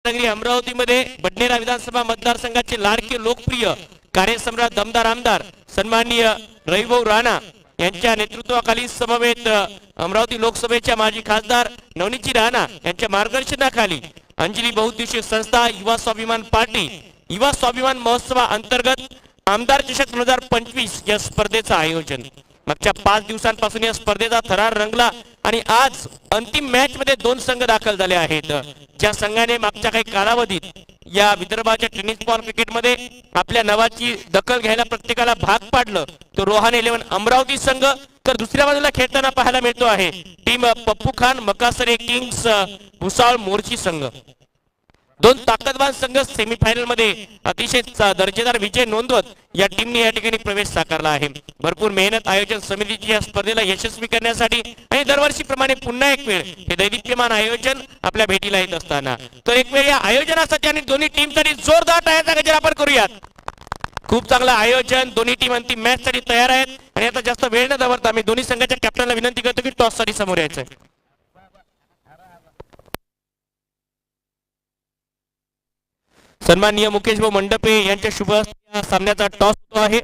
रत्नागिरी अमरावतीमध्ये बडनेरा विधानसभा मतदारसंघाचे लाडके लोकप्रिय कार्यसम्राट दमदार आमदार सन्माननीय रविभाऊ राणा यांच्या नेतृत्वाखाली समवेत अमरावती लोकसभेच्या माजी खासदार नवनीतजी राणा यांच्या मार्गदर्शनाखाली अंजली बहुउद्देशीय संस्था युवा स्वाभिमान पार्टी युवा स्वाभिमान महोत्सवा अंतर्गत आमदार चषक 2025 या स्पर्धेचं आयोजन मागच्या 5 दिवसांपासून या स्पर्धेचा थरार रंगला आणि आज अंतिम मॅच मध्ये 2 संघ दाखल झाले आहेत। ज्या संघाने मागच्या काही कालावधीत या विदर्भाच्या टेनिस बॉल क्रिकेटमध्ये आपल्या नावाची दखल घ्यायला प्रत्येकाला भाग पाडलं तो रोहान 11 अमरावती संघ, तर दुसऱ्या बाजूला खेळताना पाहायला मिळतो आहे टीम पप्पू खान मकासरे किंग्स भुसावळ मोर्ची संघ। 2 ताकदवान संघ सेमीफायनल मध्ये अतिशय दर्जेदार विजय नोंदवत या टीमने या ठिकाणी प्रवेश साकारला आहे। भरपूर मेहनत आयोजन समितीची या स्पर्धेला यशस्वी करण्यासाठी आणि दरवर्षीप्रमाणे पुन्हा एक वेळ हे दैदिप्यमान आयोजन आपल्या भेटीला येत असताना तर एक वेळ या आयोजनासाठी आणि दोन्ही टीमसाठी जोरदार टाळ्यांचा गजर आपण करूयात। खूप चांगलं आयोजन, दोन्ही टीम अंतिम मॅच साठी तयार आहेत आणि आता जास्त वेळ न दवडता मी दोन्ही संघाच्या कॅप्टनला विनंती करतो की टॉस साठी समोर यायचं। सन्माननीय मुकेश भाऊ मंडपे यांच्या शुभ हस्ते सामन्याचा टॉस होतो आहे।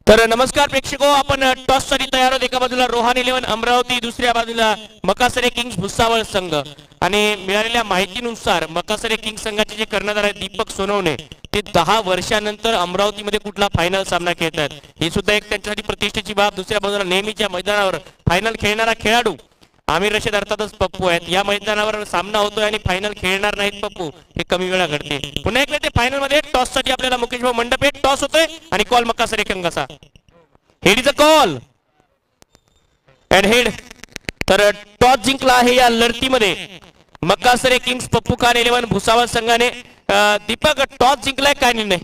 तर नमस्कार प्रेक्षको, आपण टॉस साठी तयार आहोत। एका बाजूला रोहान 11 अमरावती, दुसऱ्या बाजूला मकासरे किंग्स भुसावळ संघ आणि मिळालेल्या माहितीनुसार मकासरे किंग्स संघाचे जे कर्णधार आहेत दीपक सोनवणे ते 10 वर्षानंतर अमरावतीमध्ये कुठला फायनल सामना खेळतात ही सुद्धा एक त्यांच्यासाठी प्रतिष्ठेची बाब। दुसऱ्या बाजूला नेहमीच्या मैदानावर फायनल खेळणारा खेळाडू आमिर रशीद अर्थातच पप्पू आहेत। या मैदानावर सामना होतोय आणि फायनल खेळणार नाहीत पप्पू, हे कमी वेळा घडते। पुन्हा एक वेळ ते फायनल मध्ये टॉस साठी आपल्याला मुकेश भाऊ मंडपे टॉस होतोय आणि कॉल मकासरे किंग्सचा। Head is a call and head. तर टॉस जिंकला आहे या लढतीमध्ये मकासरे किंग्स पप्पू खान 11 भुसावळ संघाने। दीपक टॉस जिंकलाय काय निर्णय?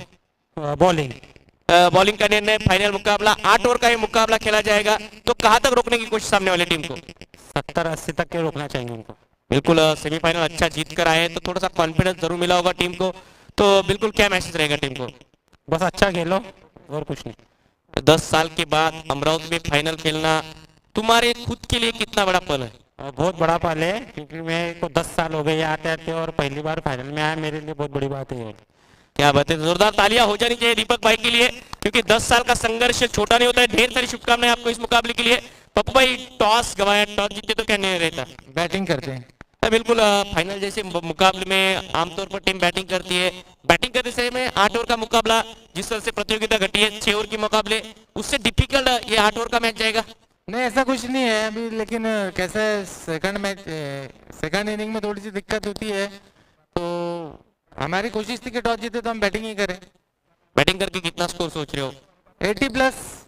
बॉलिंग का निर्णय। फाइनल मुकाबला 8 ओवर का ये मुकाबला खेला जाएगा, तो कहां तक रोकने की कोशिश सामने वाली टीम को? 70-80 तक के रोकना चाहिए उनको। बिल्कुल सेमीफाइनल अच्छा जीत कर आए तो थोड़ा सा कॉन्फिडेंस जरूर मिला होगा टीम को, तो बिल्कुल क्या मैसेज रहेगा टीम को? बस अच्छा खेलो और कुछ नहीं। 10 साल के बाद अमरावती में फाइनल खेलना तुम्हारे खुद के लिए कितना बड़ा पल है? बहुत बड़ा पल है, क्योंकि मेरे को 10 साल हो गए आते आते और पहली बार फाइनल में आया, मेरे लिए बहुत बड़ी बात है। क्या बात है, जोरदार तालियां हो जानी चाहिए दीपक भाई के लिए, क्योंकि 10 साल का संघर्ष छोटा नहीं होता है। ढेर सारी शुभकामनाएं आपको इस मुकाबले के लिए। पप्पू भाई टॉस गवाया, टॉस जीते तो क्या नहीं रहता? बैटिंग करते हैं। बिल्कुल फाइनल जैसे मुकाबले में आमतौर पर टीम बैटिंग करती है, बैटिंग करते समय में 8 ओवर का मुकाबला जिस तरह से प्रतियोगिता घटी है 6 ओवर के मुकाबले, उससे डिफिकल्ट ये 8 ओवर का मैच जाएगा? नहीं ऐसा कुछ नहीं है अभी, लेकिन कैसे सेकंड इनिंग में थोड़ी सी दिक्कत होती है, तो हमारी कोशिश थी कि टॉस जीते तो हम बैटिंग ही करें। बैटिंग करके कितना स्कोर सोच रहे हो? 80+।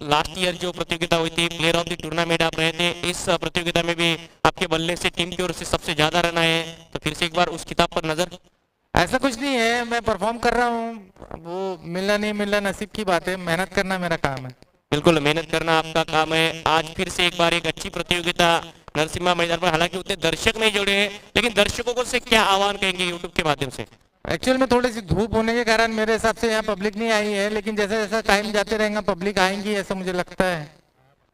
लास्ट ईयर जो प्रतियोगिता हुई थी प्लेयर ऑफ द टूर्नामेंट आप रहे थे, इस प्रतियोगिता में भी आपके बल्ले से टीम की ओर से सबसे ज्यादा रन आए हैं, तो फिर से एक बार उस किताब पर नजर? ऐसा कुछ नहीं है, मैं परफॉर्म कर रहा हूँ, वो मिलना नहीं मिलना नसीब की बात है, मेहनत करना मेरा काम है। बिल्कुल मेहनत करना आपका काम है। आज फिर से एक बार एक अच्छी प्रतियोगिता नरसिम्हा मैदान पर, हालांकि उतने दर्शक नहीं जुड़े हैं, लेकिन दर्शकों को से क्या आह्वान कहेंगे यूट्यूब के माध्यम से? एक्चुअल में थोड़ी सी धूप होने के कारण मेरे हिसाब से यहाँ पब्लिक नहीं आई है, लेकिन जैसे जैसा टाइम जाते रहेगा पब्लिक आएंगी ऐसा मुझे लगता है।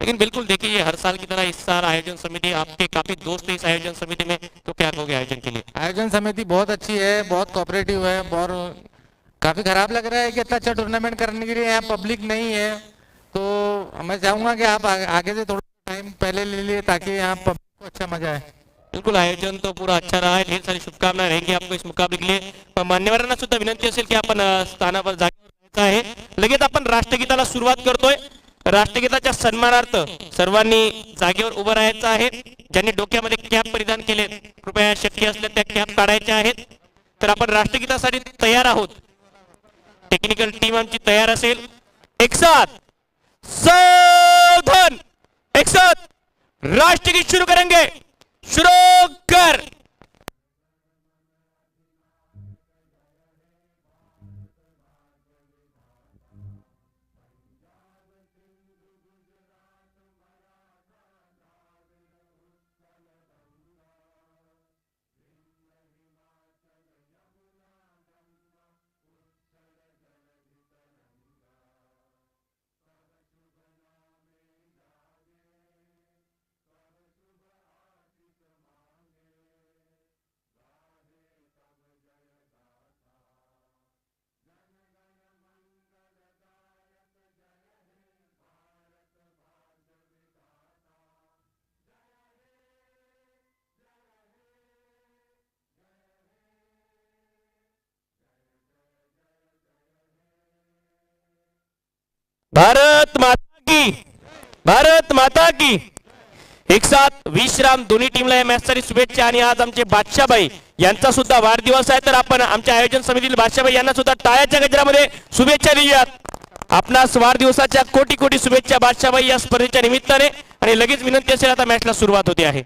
लेकिन बिल्कुल देखिए ये हर साल की तरह इस साल आयोजन समिति, आपके काफी दोस्त है इस आयोजन समिति में, तो क्या कहोगे आयोजन के लिए? आयोजन समिति बहुत अच्छी है, बहुत कोऑपरेटिव है, बहुत काफी खराब लग रहा है कि इतना अच्छा टूर्नामेंट करने के लिए यहाँ पब्लिक नहीं है, तो मैं चाहूंगा कि आप आगे से थोड़ा टाइम पहले ले लिए ताकि यहाँ पब्लिक को अच्छा मजा आए। बिल्कुल आयोजन तो पूरा अच्छा रहा है, ढेर सारी शुभकामनाएं रहेंगी आपको इस मुकाबले के लिए। मान्यवरांना सुद्धा विनंती असेल की आपण स्थानावर जागेवर आहे। लगेच आपण राष्ट्रगीताला सुरुवात करतोय। राष्ट्रगीताच्या सन्मानार्थ सर्वांनी जागेवर उभं राहायचं आहे। ज्यांनी डोक्यामध्ये कॅप परिधान केले कृपया शक्य असल्यास त्या कॅप काढायच्या आहेत। तर आपण राष्ट्रगीतासाठी तयार आहोत, टेक्निकल टीम आमची तयार असेल। एक साथ सावधान, एक साथ राष्ट्रगीत शुरू करेंगे। शुरू कर। भारत माता की, भारत माता की. एक साथ विश्राम दोन्ही टीमला या मॅचसाठी शुभेच्छा. आणि आज आमचे बादशाबाई यांचा सुद्धा वाढदिवस आहे, तर आपण आमच्या आयोजन समितीतील बादशाबाई यांना सुद्धा टाळ्याच्या गजरामध्ये शुभेच्छा देऊयात. आपणास वाढदिवसाच्या कोटी कोटी शुभेच्छा बादशाबाई या स्पर्धेच्या निमित्ताने. आणि लगेच विनंती असेल, आता मॅचला सुरुवात होते आहे.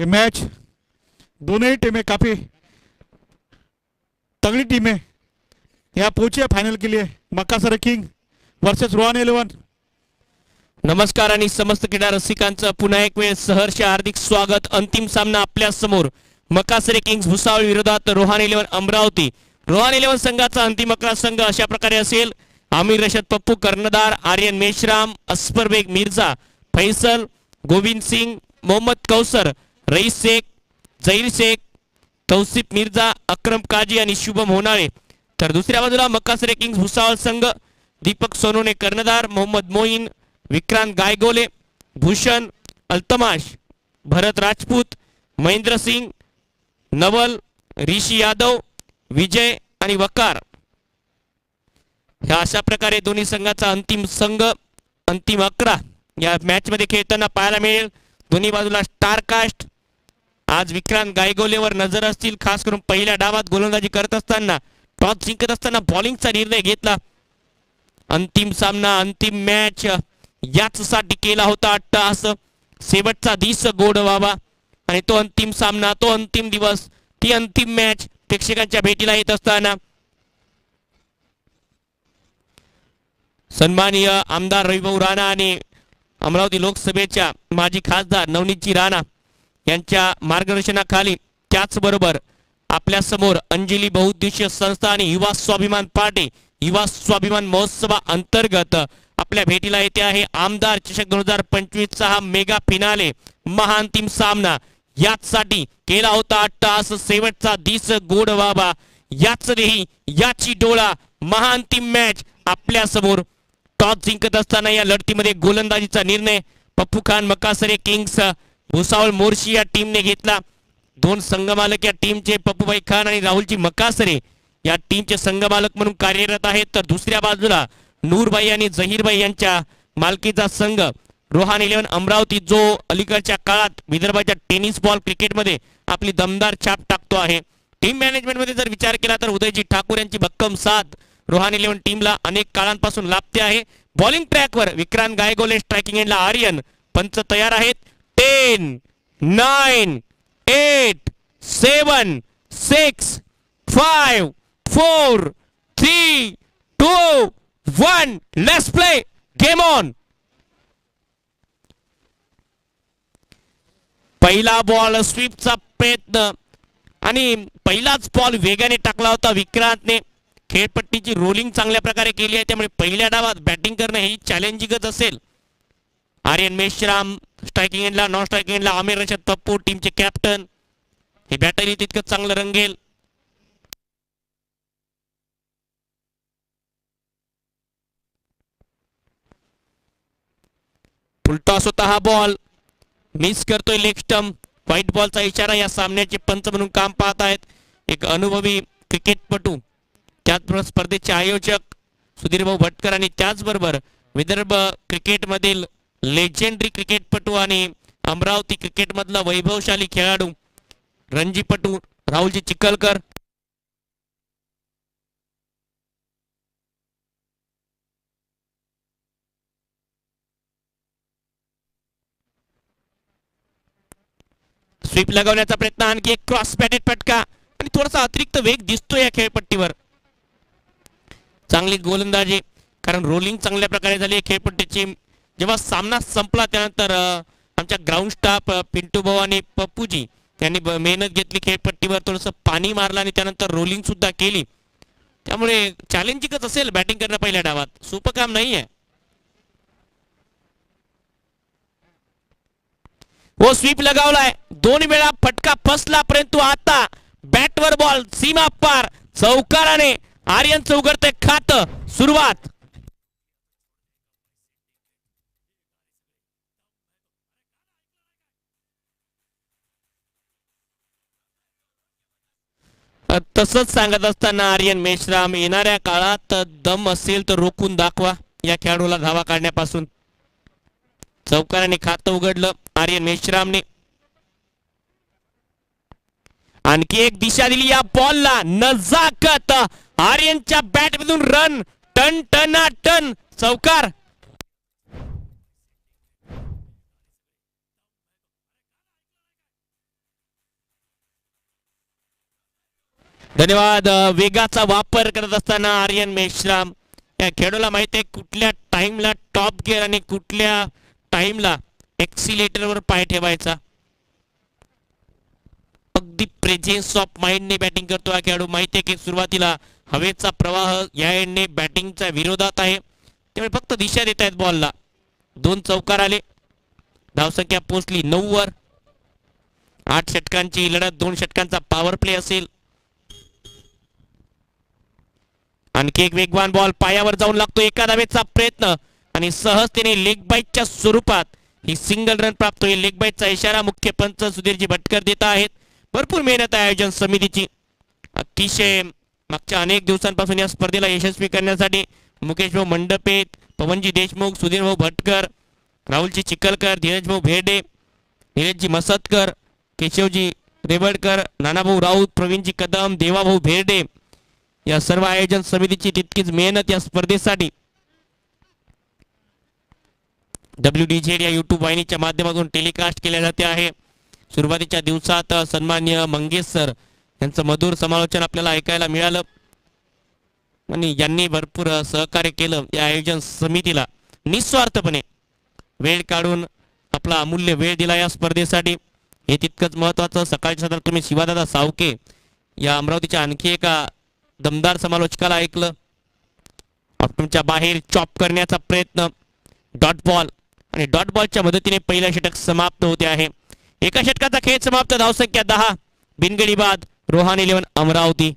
ये मैच दोनों ही टीमें काफी तगड़ी टीमें यहाँ पहुंची है फाइनल के लिए। Makkasar king versus Rohan 11। नमस्कार आणि समस्त क्रीडा रसिकांचं पुन्हा एक वेळ सहर्ष हार्दिक स्वागत। अंतिम सामना आपल्या समोर मक्कासर किंग्स भुसावळ विरोधात रोहन 11 अमरावती। रोहन 11 संघाचा अंतिम 11 संघ अशा प्रकारे असेल: आमिर रशद पप्पू कर्णधार, आर्यन मेश्राम, अस्पर बेग मिर्झा, फैसल, गोविंद सिंग, मोहम्मद कौसर, रईस शेख, जहीर शेख, तौसिफ मिर्झा, अक्रम काजी आणि शुभम होनाळे। तर दुसऱ्या बाजूला मक्कासर किंग्स भुसावळ संघ दीपक सोनोने कर्णधार, मोहम्मद मोईन, विक्रांत गायगोले, भूषण अल्तमाश, भरत राजपूत, महेंद्र सिंग, नवल, ऋषी यादव, विजय आणि वकार। ह्या अशा प्रकारे दोन्ही संघाचा अंतिम संघ अंतिम 11 या मॅच मध्ये खेळताना पाहायला मिळेल। दोन्ही बाजूला स्टार कास्ट। आज विक्रांत गायगोलेवर नजर असतील, खास करून पहिल्या डावात गोलंदाजी करत असताना टॉस जिंकत असताना बॉलिंगचा निर्णय घेतला। अंतिम सामना अंतिम मॅच याचसाठी केला होता अट्टहास। शेवटचा दिस गोड व्हावा आणि तो अंतिम सामना, तो अंतिम दिवस, ती अंतिम मॅच प्रेक्षकांच्या भेटीला येत असताना सन्माननीय आमदार रविभाऊ राणा आणि अमरावती लोकसभेच्या माजी खासदार नवनीतजी राणा यांच्या मार्गदर्शनाखाली, त्याचबरोबर आपल्या समोर अंजली बहुउद्देशीय संस्था आणि युवा स्वाभिमान पार्टी युवा स्वाभिमान महोत्सवा अंतर्गत आपल्या भेटीला येते आहे आमदार चषक 2025 चा हा मेगा फिनाले महाअंतिम सामना। याचसाठी केला होता अट्टहास, शेवटचा दिस गोड व्हावा याच देही याची डोळा। महाअंतिम मॅच आपल्या समोर। टॉस जिंकत असताना या लढतीमध्ये गोलंदाजीचा निर्णय पप्पू खान मक्कासरे किंग्स भुसावळ मोर्शी या टीमने घेतला। दोन संघमालक या टीमचे पप्पूभाई खान आणि राहुलजी मक्कासरे या टीमचे संघमालक म्हणून कार्यरत आहेत। तर दुसऱ्या बाजूला नूरभाई आणि जहीरभाई यांच्या मालकीचा संघ रोहन 11 अमरावती, जो अलीकडच्या काळात विदर्भाच्या टेनिस बॉल क्रिकेटमध्ये आपली दमदार छाप टाकतो आहे। टीम मॅनेजमेंट मध्ये जर विचार केला तर उदयजी ठाकूर यांची भक्कम साथ रोहन 11 टीमला अनेक काळांपासून लाभते आहे। बॉलिंग ट्रॅकवर विक्रांत गायगोले, स्ट्रायकिंग एंडला आर्यन, पंच तयार आहेत। 10 9 8 7 6 5 4 3 2 1 लेट्स प्ले गेम ऑन। पहिला बॉल स्वीपचा प्रयत्न आणि पहिलाच बॉल वेगाने टाकला होता विक्रांतने। खेळपट्टीची रोलिंग चांगल्या प्रकारे केली आहे, त्यामुळे पहिल्या डावात बॅटिंग करणं ही चॅलेंजिंगच असेल। आर्यन मेश्राम स्ट्रायकिंग एंडला, नॉन स्ट्रायकिंग एंडला आमिर रशद पप्पू टीमचे कॅप्टन। हे बॅटरी तितकं चांगलं रंगेल। फुलटॉस होता हा बॉल, मिस करतोय लेग स्टंप। व्हाईट बॉलचा इशारा या सामन्याचे पंच म्हणून काम पाहत आहेत एक अनुभवी क्रिकेटपटू, त्याचबरोबर स्पर्धेचे आयोजक सुधीरभाऊ भटकर आणि त्याचबरोबर विदर्भ क्रिकेटमधील लेजेंडरी क्रिकेटपटू आणि अमरावती क्रिकेटमधला वैभवशाली खेळाडू रणजीपटू राहुलजी चिखलकर। स्वीप लगावण्याचा प्रयत्न, आणखी एक क्रॉस बॅटेड फटका आणि थोडासा अतिरिक्त वेग दिसतो या खेळपट्टीवर। चांगली गोलंदाजी, कारण रोलिंग चांगल्या प्रकारे झाली खेळपट्टीची। जेव्हा सामना संपला त्यानंतर आमच्या ग्राउंड स्टाफ पिंटू भाऊ आणि पप्पूजी यांनी मेहनत घेतली खेळपट्टीवर, थोडंसं पाणी मारलं आणि त्यानंतर रोलिंग सुद्धा केली। त्यामुळे चॅलेंजिंगच असेल बॅटिंग करणं पहिल्या डावात, सोपं काम नाहीये। वो स्वीप लगावलाय, 2 वेळा फटका फसला, परंतु आता बॅटवर बॉल सीमा पार चौकाराने आर्यनचं उघडतंय खातं। सुरुवात तसंच सांगत असताना आर्यन मेश्राम, येणाऱ्या काळात दम असेल तर रोखून दाखवा या खेळाडूला धावा काढण्यापासून। चौकाराने खातं उघडलं आर्यन मेश्रामने। आणखी एक दिशा दिली या बॉलला, नजाकत आर्यनच्या बॅट मधून रन, टन टना टन चौकार। धन्यवाद. वेगाचा वापर करत असताना आर्यन मेश्राम या खेळाडूला माहिती आहे कुठल्या टाइमला टॉप गिअर आणि कुठल्या टाइमला एक्सिलेटरवर पाय ठेवायचा. अगदी प्रेझेन्स ऑफ माइंडने बॅटिंग करतो हा खेळाडू. माहिती आहे की सुरुवातीला हवेचा प्रवाह या एंडने बॅटिंगच्या विरोधात आहे, त्यामुळे फक्त दिशा देत आहेत बॉलला. 2 चौकार आले, धावसंख्या पोहोचली 9 वर. 8 षटकांची लढत, 2 षटकांचा पॉवर प्ले असेल. आणखी एक वेगवान बॉल पायावर जाऊन लागतो, एका धावेचा प्रयत्न आणि सहजतेने लेग बाईटच्या स्वरूपात ही सिंगल रन प्राप्त होईल. लेग बाईटचा इशारा मुख्य पंच सुधीरजी भटकर देत आहेत. भरपूर मेहनत आहे आयोजन समितीची. अतिशय मागच्या अनेक दिवसांपासून या स्पर्धेला यशस्वी करण्यासाठी मुकेश भाऊ मंडपे, पवनजी देशमुख, सुधीर भाऊ भटकर, राहुलजी चिखलकर, धीरज भाऊ भेडे, नीरजजी मसतकर, केशवजी रेवडकर, नानाभाऊ राऊत, प्रवीणजी कदम, देवाभाऊ भेरडे या सर्व आयोजन समितीची तितकीच मेहनत या स्पर्धेसाठी. WDZ या युट्यूब वाहिनीच्या माध्यमातून टेलिकास्ट केल्या जाते आहे. सुरुवातीच्या दिवसात सन्माननीय मंगेश सर यांचं मधुर समालोचन आपल्याला ऐकायला मिळालं आणि यांनी भरपूर सहकार्य केलं या आयोजन समितीला. निस्वार्थपणे वेळ काढून आपला अमूल्य वेळ दिला या स्पर्धेसाठी, हे तितकंच महत्त्वाचं. सकाळच्या सत्रात तुम्ही शिवादादा सावके या अमरावतीच्या आणखी एका दमदार समालोचकाला ऐकलं. ऑप्टमच्या बाहेर चॉप करण्याचा प्रयत्न, डॉट बॉल आणि डॉट बॉलच्या मदतीने पहिला षटक समाप्त होते आहे. एका षटकाचा खेळ समाप्त, धावसंख्या 10, बिनगडी बाद, रोहान 11 अमरावती.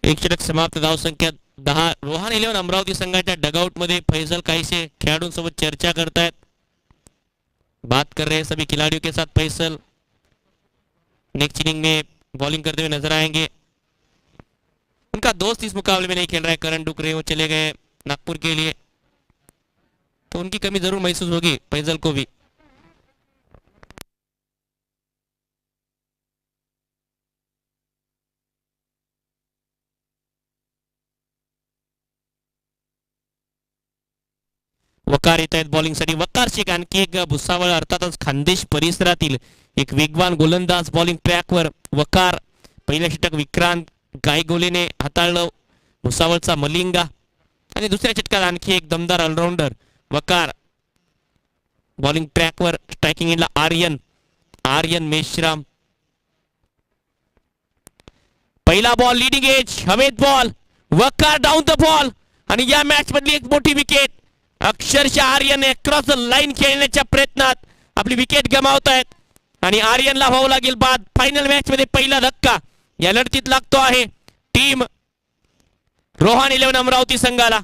एक षटक समाप्त, धावसंख्या 10. रोहान 11 अमरावती संघाच्या डगआउट मध्ये फैजल काहीसे खेळाडूंसोबत चर्चा करतायत. बात कर रहे हैं सभी खिलाड़ियों के साथ फैसल. नेक्स्ट इनिंग में बॉलिंग करते हुए नजर आएंगे. उनका दोस्त इस मुकाबले में नहीं खेल रहा है, करण डुकरे, वो चले गए नागपुर के लिए, तो उनकी कमी जरूर महसूस होगी फैजल को भी. वकार येत आहेत बॉलिंगसाठी. वकार शेख आणखी एक भुसावळ अर्थातच खानदेश परिसरातील एक वेगवान गोलंदाज बॉलिंग ट्रॅकवर. वकार पहिलं षटक विक्रांत गायगोलेने हाताळलं, भुसावळचा मलिंगा. आणि दुसऱ्या षटकात आणखी एक दमदार ऑलराऊंडर वकार बॉलिंग ट्रॅकवर. स्ट्रायकिंग इनला आर्यन मेश्राम. पहिला बॉल लीडिंग एज, हवेत ball, Waqar down the ball आणि या मॅच मधली एक मोठी विकेट. अक्षरशः आर्यन क्रॉस द लाईन खेळण्याच्या प्रयत्नात आपली विकेट गमावतायत आणि आर्यनला व्हावं लागेल बाद. फायनल मॅच मध्ये पहिला धक्का या लढतीत लागतो आहे टीम रोहान 11 अमरावती संघाला.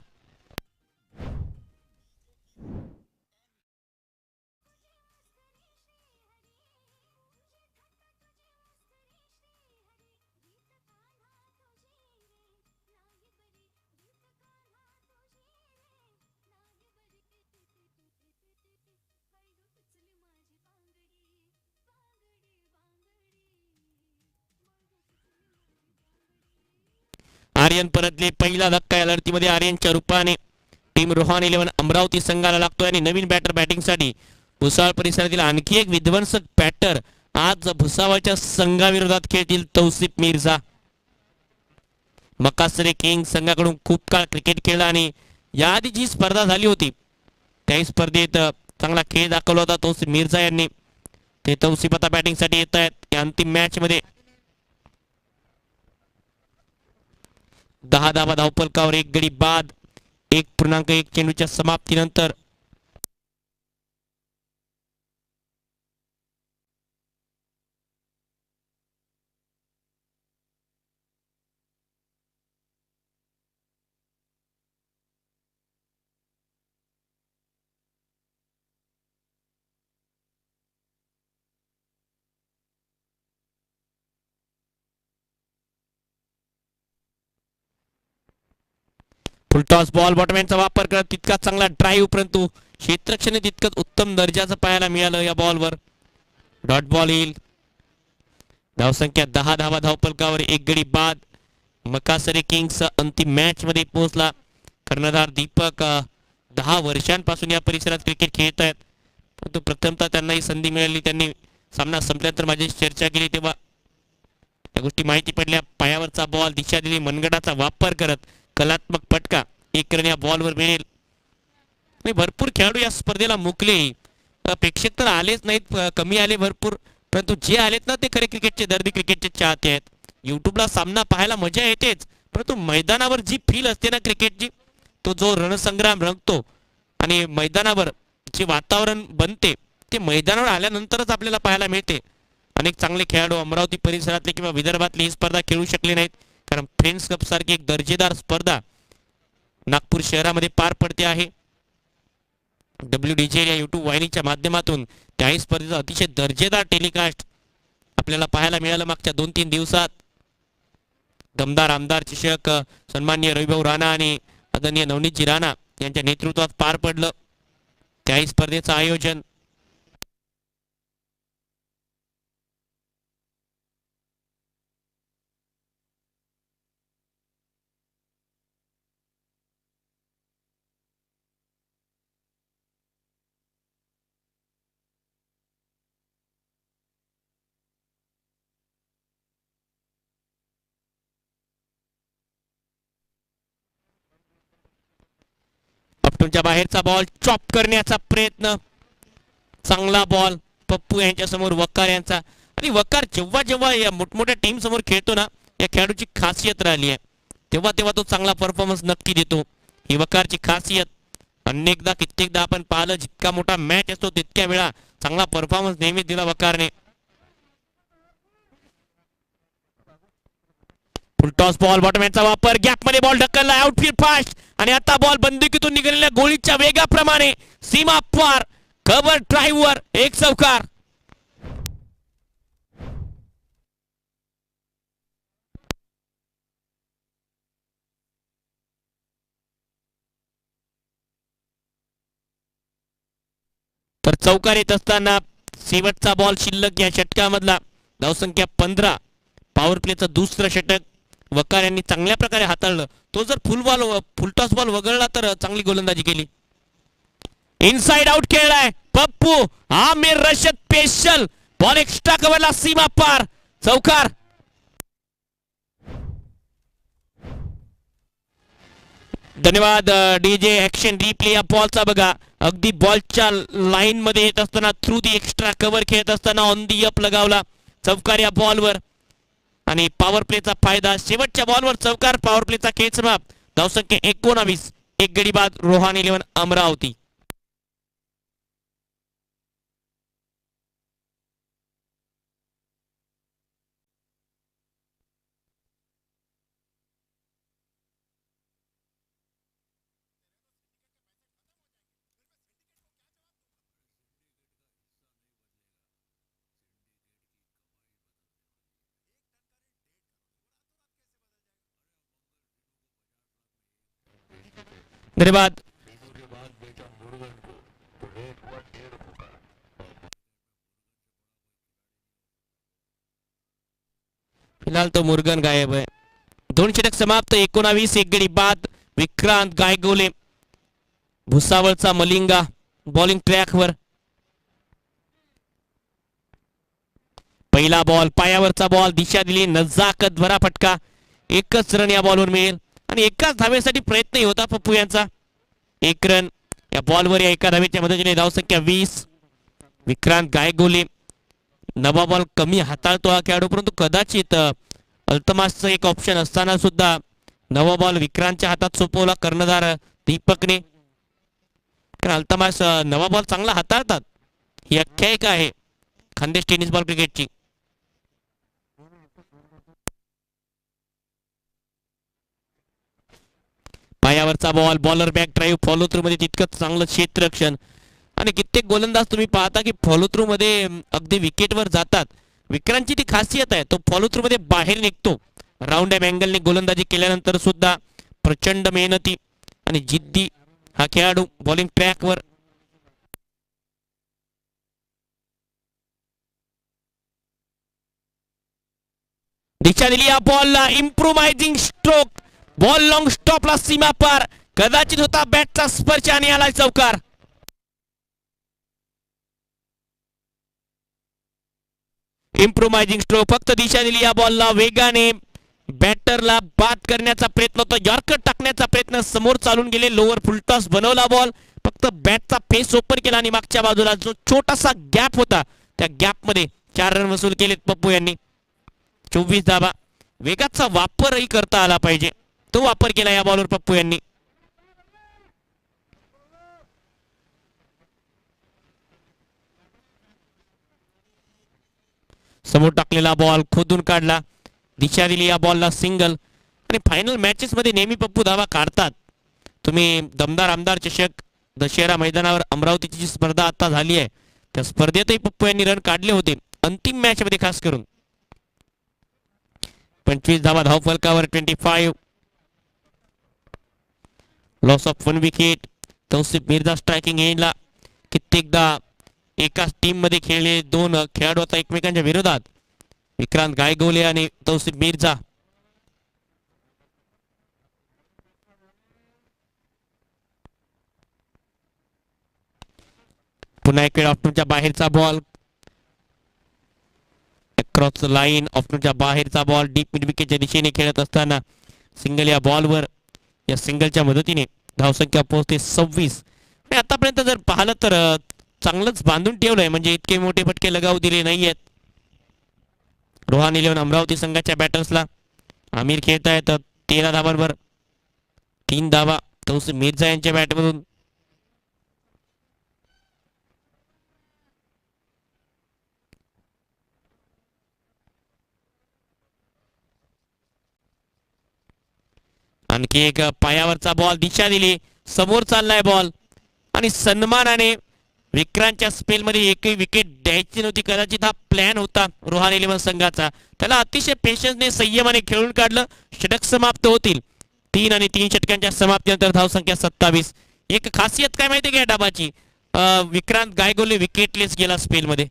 आर्यन परतले. पहिला धक्का या लढतीमध्ये आर्यनच्या रूपाने टीम रोहान 11 अमरावती संघाला लागतोय आणि नवीन बॅटर बॅटिंगसाठी भुसावळ परिसरातील आणखी एक विध्वंसक बॅटर आज भुसावळच्या संघाविरोधात खेळतील तौसिफ मिर्झा. मकासरे किंग संघाकडून खूप काळ क्रिकेट खेळला आणि याआधी जी स्पर्धा झाली होती त्या स्पर्धेत चांगला खेळ दाखवला होता तौसिफ मिर्झा यांनी. ते तौसिफ आता बॅटिंगसाठी येत आहेत या अंतिम मॅच मध्ये. 10 धावा धावपलकावर, 1 गडी बाद, 1.1 चेंडूच्या समाप्तीनंतर. फुलटॉस बॉल बॉटमॅनचा वापर करत तितका चांगला ड्राईव्ह, परंतु क्षेत्ररक्षण तितकंच उत्तम दर्जाचं पाहायला मिळालं या बॉलवर. डॉट बॉल येईल. धावसंख्या 10 धावा धावपलकावर, एक गडी बाद. मकासरे किंग्स अंतिम मॅच मध्ये पोहोचला. कर्णधार दीपक 10 वर्षांपासून या परिसरात क्रिकेट खेळत आहेत, परंतु प्रथमतः त्यांना ही संधी मिळाली. त्यांनी सामना संपल्यानंतर माझ्याशी चर्चा केली तेव्हा त्या गोष्टी माहिती पडल्या. पायावरचा बॉल, दिशा दिली, मनगटाचा वापर करत कलात्मक फटका, 1 रन या बॉलवर मिळेल. भरपूर खेळाडू या स्पर्धेला मुकले. प्रेक्षक तर आलेच नाहीत, कमी आले भरपूर, परंतु जे आलेत ना ते खरे क्रिकेटचे दर्दी, क्रिकेटचे चाहते आहेत. युट्यूबला सामना पाहायला मजा येतेच, परंतु मैदानावर जी फील असते ना क्रिकेटची, तो जो रणसंग्राम रंगतो आणि मैदानावर जे वातावरण बनते ते मैदानावर आल्यानंतरच आपल्याला पाहायला मिळते. अनेक चांगले खेळाडू अमरावती परिसरातले किंवा विदर्भातली ही स्पर्धा खेळू शकले नाहीत, कारण फ्रेंड्स कप सारखी एक दर्जेदार स्पर्धा नागपूर शहरामध्ये पार पडते आहे. WDJ या युट्यूब वाहिनीच्या माध्यमातून त्याही स्पर्धेचा अतिशय दर्जेदार टेलिकास्ट आपल्याला पाहायला मिळालं मागच्या 2-3 दिवसात. दमदार आमदार चषक सन्माननीय रविभाऊ राणा आणि आदरणीय नवनीतजी राणा यांच्या नेतृत्वात पार पडलं. त्याही स्पर्धेचं आयोजन अपटूनच्या बाहेरचा बॉल चॉप करण्याचा प्रयत्न, चांगला बॉल पप्पू यांच्या समोर वकार यांचा. आणि वकार जेव्हा जेव्हा या मोठमोठ्या टीम समोर खेळतो ना, या खेळाडूची खासियत राहिली आहे, तेव्हा तेव्हा तो चांगला परफॉर्मन्स नक्की देतो. ही वकारची खासियत. अनेकदा कित्येकदा आपण पाहिलं, जितका मोठा मॅच असतो तितक्या वेळा चांगला परफॉर्मन्स नेहमीच दिला वकारने. फुलटॉस बॉल, बॉटमॅनचा वापर, गॅप मध्ये बॉल ढकलला, आउटफील्ड फास्ट, आणि आता बॉल बंदुकीतून निघालेल्या गोळीच्या वेगाप्रमाणे सीमा पार, कव्हर ड्राईव्हवर एक चौकार. तर चौकार येत असताना शेवटचा बॉल शिल्लक या षटकामधला, धावसंख्या 15. पॉवर प्लेचं दुसरं षटक वकार यांनी चांगल्या प्रकारे हाताळलं. तो जर फुलटॉस बॉल वगळला तर चांगली गोलंदाजी केली. इनसाइड आउट खेळलाय Pappu, Aamir Rashad special ball, extra कव्हरला, सीमा पार, चौकार. धन्यवाद डीजे. ऍक्शन रिप्ले या बॉलचा बघा, अगदी बॉलच्या लाईन मध्ये येत असताना थ्रू दी एक्स्ट्रा कव्हर खेळत असताना ऑन दी अप लगावला, चौकार या बॉलवर. आणि पॉवर प्लेचा फायदा, शेवटच्या बॉलवर चौकार, पॉवर प्लेचा खेळ समाप्त. धावसंख्या 19, एक गडी बाद. रोहान 11 अमरावती. धन्यवाद. फिलहाल तो मुरगन गायब आहे. 2 षटक समाप्त, 19, एक गडी बाद. विक्रांत गायगोले, भुसावळचा मलिंगा बॉलिंग ट्रॅकवर. पहिला बॉल, पायावरचा बॉल, दिशा दिली, नजाकत भरा फटका, 1च रन या बॉलवर मिळेल. आणि एकाच धावेसाठी प्रयत्नही होता पप्पू यांचा. 1 रन या बॉलवर, या एका धावेच्या मदतीने. धावसंख्या 20. विक्रांत गायगोले, नवा बॉल कमी हाताळतो हा खेळाडू, परंतु कदाचित अल्तमासचं एक ऑप्शन असताना सुद्धा नवा बॉल विक्रांतच्या हातात सोपवला कर्णधार दीपकने. कारण अल्तमास नवा बॉल चांगला हाताळतात, ही आख्यायिका आहे खानदेश टेनिस बॉल क्रिकेटची. पायावरचा ball, bowler back drive, follow through मध्ये तितकंच चांगलं क्षेत्ररक्षण. आणि कित्येक गोलंदाज तुम्ही पाहता की फॉलो थ्रू मध्ये अगदी विकेटवर जातात. विक्रांतची ती खासियत आहे, तो फॉलो थ्रू मध्ये बाहेर निघतो. राऊंड एम अँगलने गोलंदाजी केल्यानंतर सुद्धा प्रचंड मेहनती आणि जिद्दी हा खेळाडू बॉलिंग ट्रॅकवर. दिशा दिली या बॉलला, इम्प्रोमाइजिंग स्ट्रोक, बॉल लॉंग स्टॉपला सीमा पार, कदाचित होता बॅटचा स्पर्श आणि आला चौकार. इम्प्रोमाइजिंग स्ट्रोक, फक्त दिशा दिली या बॉलला, वेगाने बॅटरला बाद करण्याचा प्रयत्न होता, यॉर्कर टाकण्याचा प्रयत्न, समोर चालून गेले, लोअर फुलटॉस बनवला बॉल, फक्त बॅटचा फेस ओपन केला आणि मागच्या बाजूला जो छोटासा गॅप होता त्या गॅप मध्ये 4 रन वसूल केलेत पप्पू यांनी. 24 धावा. वेगाचा वापरही करता आला पाहिजे, तो वापर केला या बॉलवर पप्पू यांनी. समोर टाकलेला बॉल खोदून काढला, दिशा दिली या बॉलला सिंगल. आणि फायनल मॅचेस मध्ये नेहमी पप्पू धावा काढतात. तुम्ही दमदार आमदार चषक दशहरा मैदानावर अमरावतीची जी स्पर्धा आता झाली आहे त्या स्पर्धेतही पप्पू यांनी रन काढले होते, अंतिम मॅच मध्ये खास करून. 25 धावा धावफलकावर, 25. Loss of 1 wicket. Tausif Mirza striking एंडला. कित्येकदा एकाच टीम मध्ये खेळले 2 खेळाडू आता एकमेकांच्या विरोधात, विक्रांत गायगोले आणि तौसिफ मिर्झा. पुन्हा एक वेळ ऑफ्टनच्या बाहेरचा बॉल, क्रॉस लाईन, ऑफ्टनच्या बाहेरचा बॉल, डीप मिड विकेटच्या दिशेने खेळत असताना सिंगल या बॉलवर, या सिंगलच्या मदतीने धावसंख्या पोहोचते 26. आणि आतापर्यंत जर पाहिलं तर चांगलंच बांधून ठेवलंय, म्हणजे इतके मोठे फटके लगावू दिले नाहीयेत रोहान 11 अमरावती संघाच्या बॅटर्सला. आमिर खेळतायत 13 धावांवर, 3 धावा तौसिफ मिर्झा यांच्या बॅटमधून. आणखी एक पायावरचा बॉल, दिशा दिली, समोर चाललाय बॉल आणि सन्मानाने विक्रांतच्या स्पेल मध्ये एकही विकेट द्यायची नव्हती. कदाचित हा प्लॅन होता रोहान 11 संघाचा. त्याला अतिशय पेशन्सने संयमाने खेळून काढलं. षटक समाप्त होतील. 3 आणि 3 षटकांच्या समाप्तीनंतर धावसंख्या 27. एक खासियत काय माहिती का या डाबाची, विक्रांत गायगोले विकेटलेस गेला स्पेल मध्ये.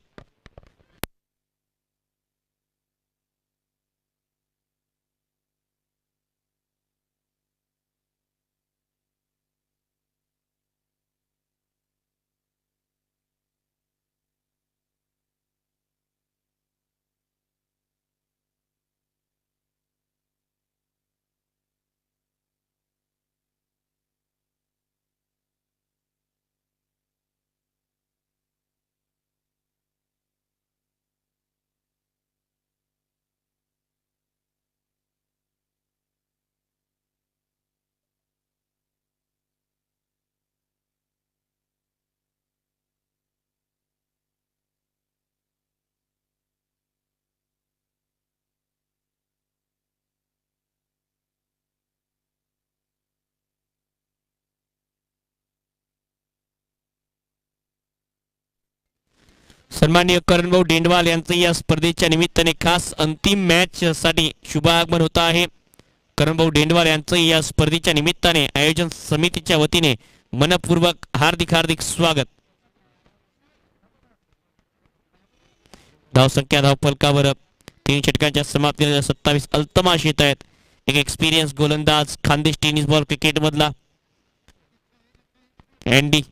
सन्माननीय करणभाऊ डेंडवाल यांचं या स्पर्धेच्या निमित्ताने खास अंतिम मॅच साठी शुभागमन होत आहे. करणभाऊ डेंडवाल यांचं या स्पर्धेच्या निमित्ताने आयोजन समितीच्या वतीने मनपूर्वक हार्दिक हार्दिक स्वागत. धावसंख्या धावफलकावर 3 षटकांच्या समाप्तीनंतर 27. अल्तमाश येत आहेत. एक एक्सपिरियन्स गोलंदाज, खानदेश टेनिस बॉल क्रिकेट मधला अँडी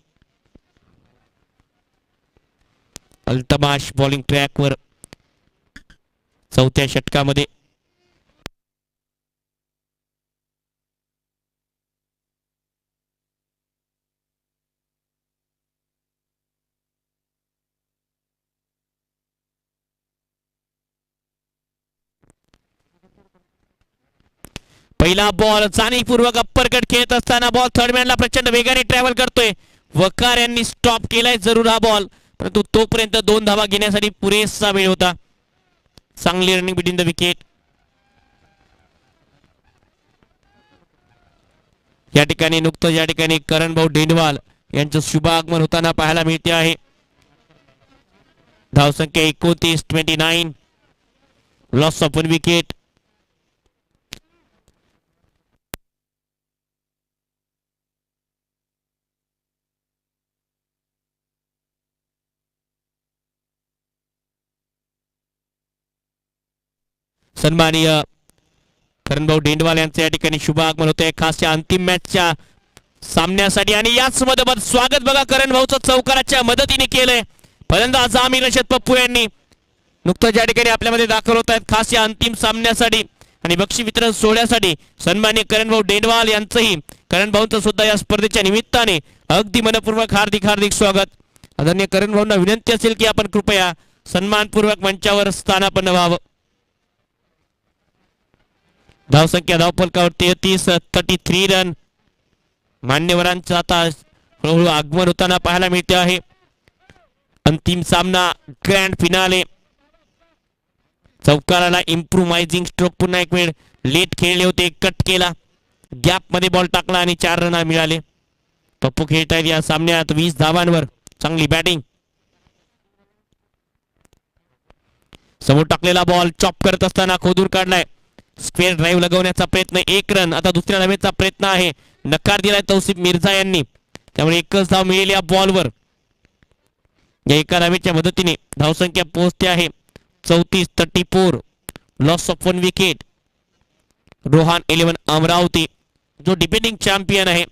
अल्तमाश बॉलिंग ट्रॅकवर 4थ्या षटकामध्ये. पहिला बॉल जाणीवपूर्वक अप्परकट खेळत असताना बॉल थर्डमॅनला प्रचंड वेगाने ट्रॅव्हल करतोय. वकार यांनी स्टॉप केलाय जरूर हा बॉल, परंतु तोपर्यंत 2 धावा घेण्यासाठी पुरेसा वेळ होता. चांगली रनिंग बिटवीन द विकेट. या ठिकाणी नुकतंच या ठिकाणी करणभाऊ डेंडवाल यांचं शुभागमन होताना पाहायला मिळते आहे. धावसंख्या 29, 29. Loss of 1 wicket. सन्माननीय करणभाऊ डेंडवाल यांचं या ठिकाणी शुभ आगमन होतंय खास या अंतिम मॅचच्या सामन्यासाठी. आणि याच मधोमध स्वागत बघा करण भाऊचं चौकाराच्या मदतीने केलंय फलंदाज आमिर रशीद पप्पू यांनी. नुकतंच या ठिकाणी आपल्यामध्ये दाखल होत आहेत खास या अंतिम सामन्यासाठी आणि बक्षीस वितरण सोहळ्यासाठी सन्माननीय करणभाऊ डेंडवाल यांचंही करण भाऊंचं सुद्धा या स्पर्धेच्या निमित्ताने अगदी मनपूर्वक हार्दिक हार्दिक स्वागत. आदरणीय करण भाऊंना विनंती असेल की आपण कृपया सन्मानपूर्वक मंचावर स्थानापन्न व्हावं. धावसंख्या धावफलकावर 33 रन. मान्यवरांचं आता हळूहळू आगमन होताना पाहायला मिळते आहे. अंतिम सामना ग्रँड फिनाले. चौकाराला इम्प्रुव्हायझिंग स्ट्रोक पुन्हा एक वेळ लेट खेळले होते, कट केला, गॅप मध्ये बॉल टाकला आणि 4 रन मिळाले. पप्पू खेळतायत या सामन्यात 20 धावांवर. चांगली बॅटिंग. समोर टाकलेला बॉल चॉप करत असताना खोदून काढलाय. स्क्वेअर ड्राईव्ह लगवण्याचा प्रयत्न, 1 रन. आता दुसऱ्या धावेचा प्रयत्न आहे, नकार दिलाय तौसिफ मिर्झा यांनी, त्यामुळे एकच धाव मिळेल या बॉलवर. या एका धावेच्या मदतीने धावसंख्या पोहोचते आहे 34. Loss of 1 wicket. Rohan 11 Amravati जो डिफेंडिंग चॅम्पियन आहे.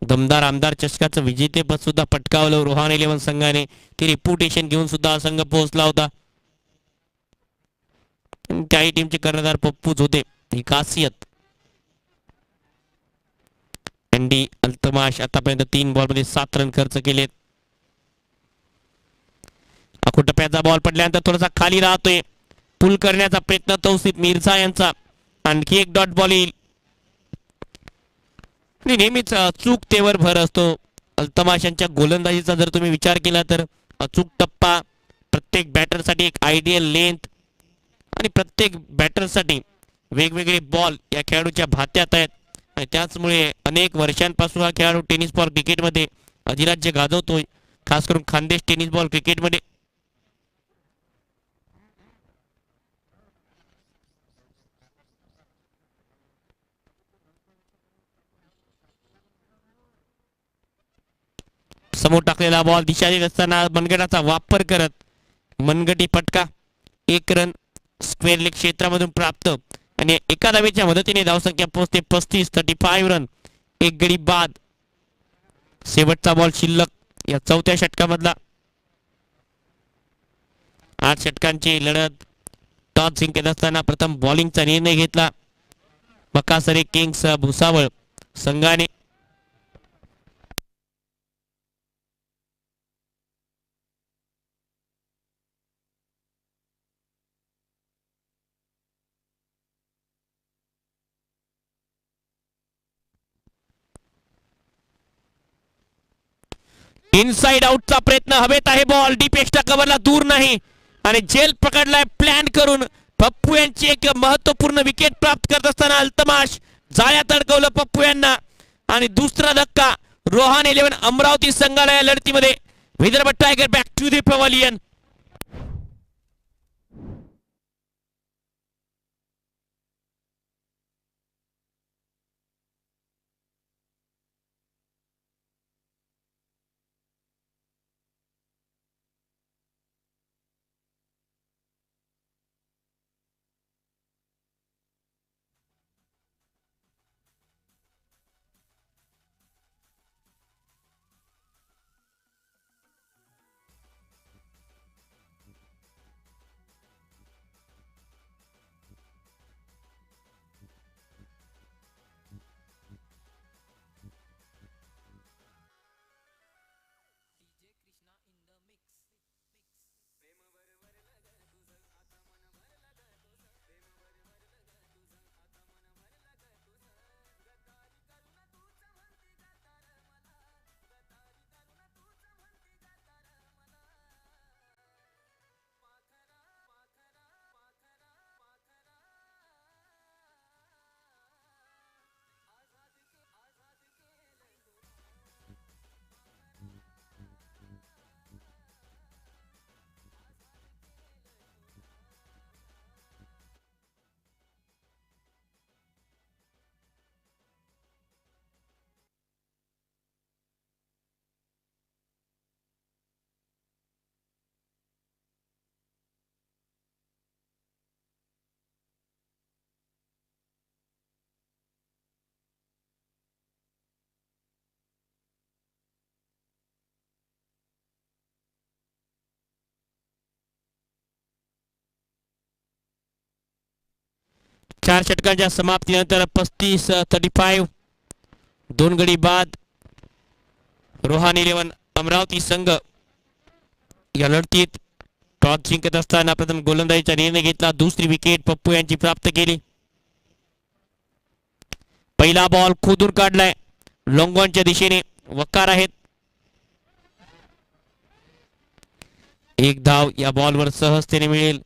दमदार आमदार चषकाचं विजेतेपद सुद्धा पटकावलं रोहान 11 संघाने. ती रेप्युटेशन घेऊन सुद्धा संघ पोहोचला होता. त्याही टीमचे कर्णधार पप्पूच होते, ही खासियत. एनडी अल्तमाश आतापर्यंत 3 बॉलमध्ये 7 रन खर्च केलेत. टप्प्याचा बॉल पडल्यानंतर थोडासा खाली राहतोय, पुल करण्याचा प्रयत्न तौसिफ मिर्झा यांचा. आणखी एक डॉट बॉल येईल. नेहमीच अचूकतेवर भर असतो अल्तमाश यांच्या गोलंदाजीचा. जर तुम्ही विचार केला तर अचूक टप्पा, प्रत्येक बॅटरसाठी एक आयडियल लेंथ आणि प्रत्येक बॅटरसाठी वेगवेगळे बॉल या खेळाडूच्या भात्यात आहेत. आणि त्याचमुळे अनेक वर्षांपासून हा खेळाडू टेनिस बॉल क्रिकेटमध्ये अधिराज्य गाजवतोय, खास करून खानदेश टेनिस बॉल क्रिकेटमध्ये. समोर टाकलेला बॉल दिशा देत असताना मनगटाचा वापर करत मनगटी फटका, 1 रन स्क्वेअर लेग क्षेत्रामधून प्राप्त. आणि एका धावेच्या मदतीने धावसंख्या पोहोचते 35 रन. 1 गडी बाद. शेवटचा बॉल शिल्लक या 4थ्या षटकामधला. 8 षटकांची लढत. टॉस जिंकत असताना प्रथम बॉलिंगचा निर्णय घेतला मकासरे किंग्स भुसावळ संघाने. इनसाइड आउटचा प्रयत्न, हवेत आहे बॉल, डीप एक्स्ट्रा कव्हरला दूर नाही आणि जेल पकडलाय प्लॅन करून. पप्पू यांची एक महत्वपूर्ण विकेट प्राप्त करत असताना अल्तमाश जाळ्यात अडकवलं पप्पू यांना. आणि दुसरा धक्का रोहान 11 अमरावती संघाला या लढतीमध्ये. Vidarbha tiger back to the pavilion. 4 षटकांच्या समाप्तीनंतर 35-35 2 गडी बाद. रोहान 11 अमरावती संघ या लढतीत टॉस जिंकत असताना प्रथम गोलंदाजीचा निर्णय घेतला. दुसरी विकेट पप्पू यांची प्राप्त केली. पहिला बॉल खोदून काढलाय लॉंगॉनच्या दिशेने. वकार आहेत. एक धाव या बॉलवर सहजतेने मिळेल.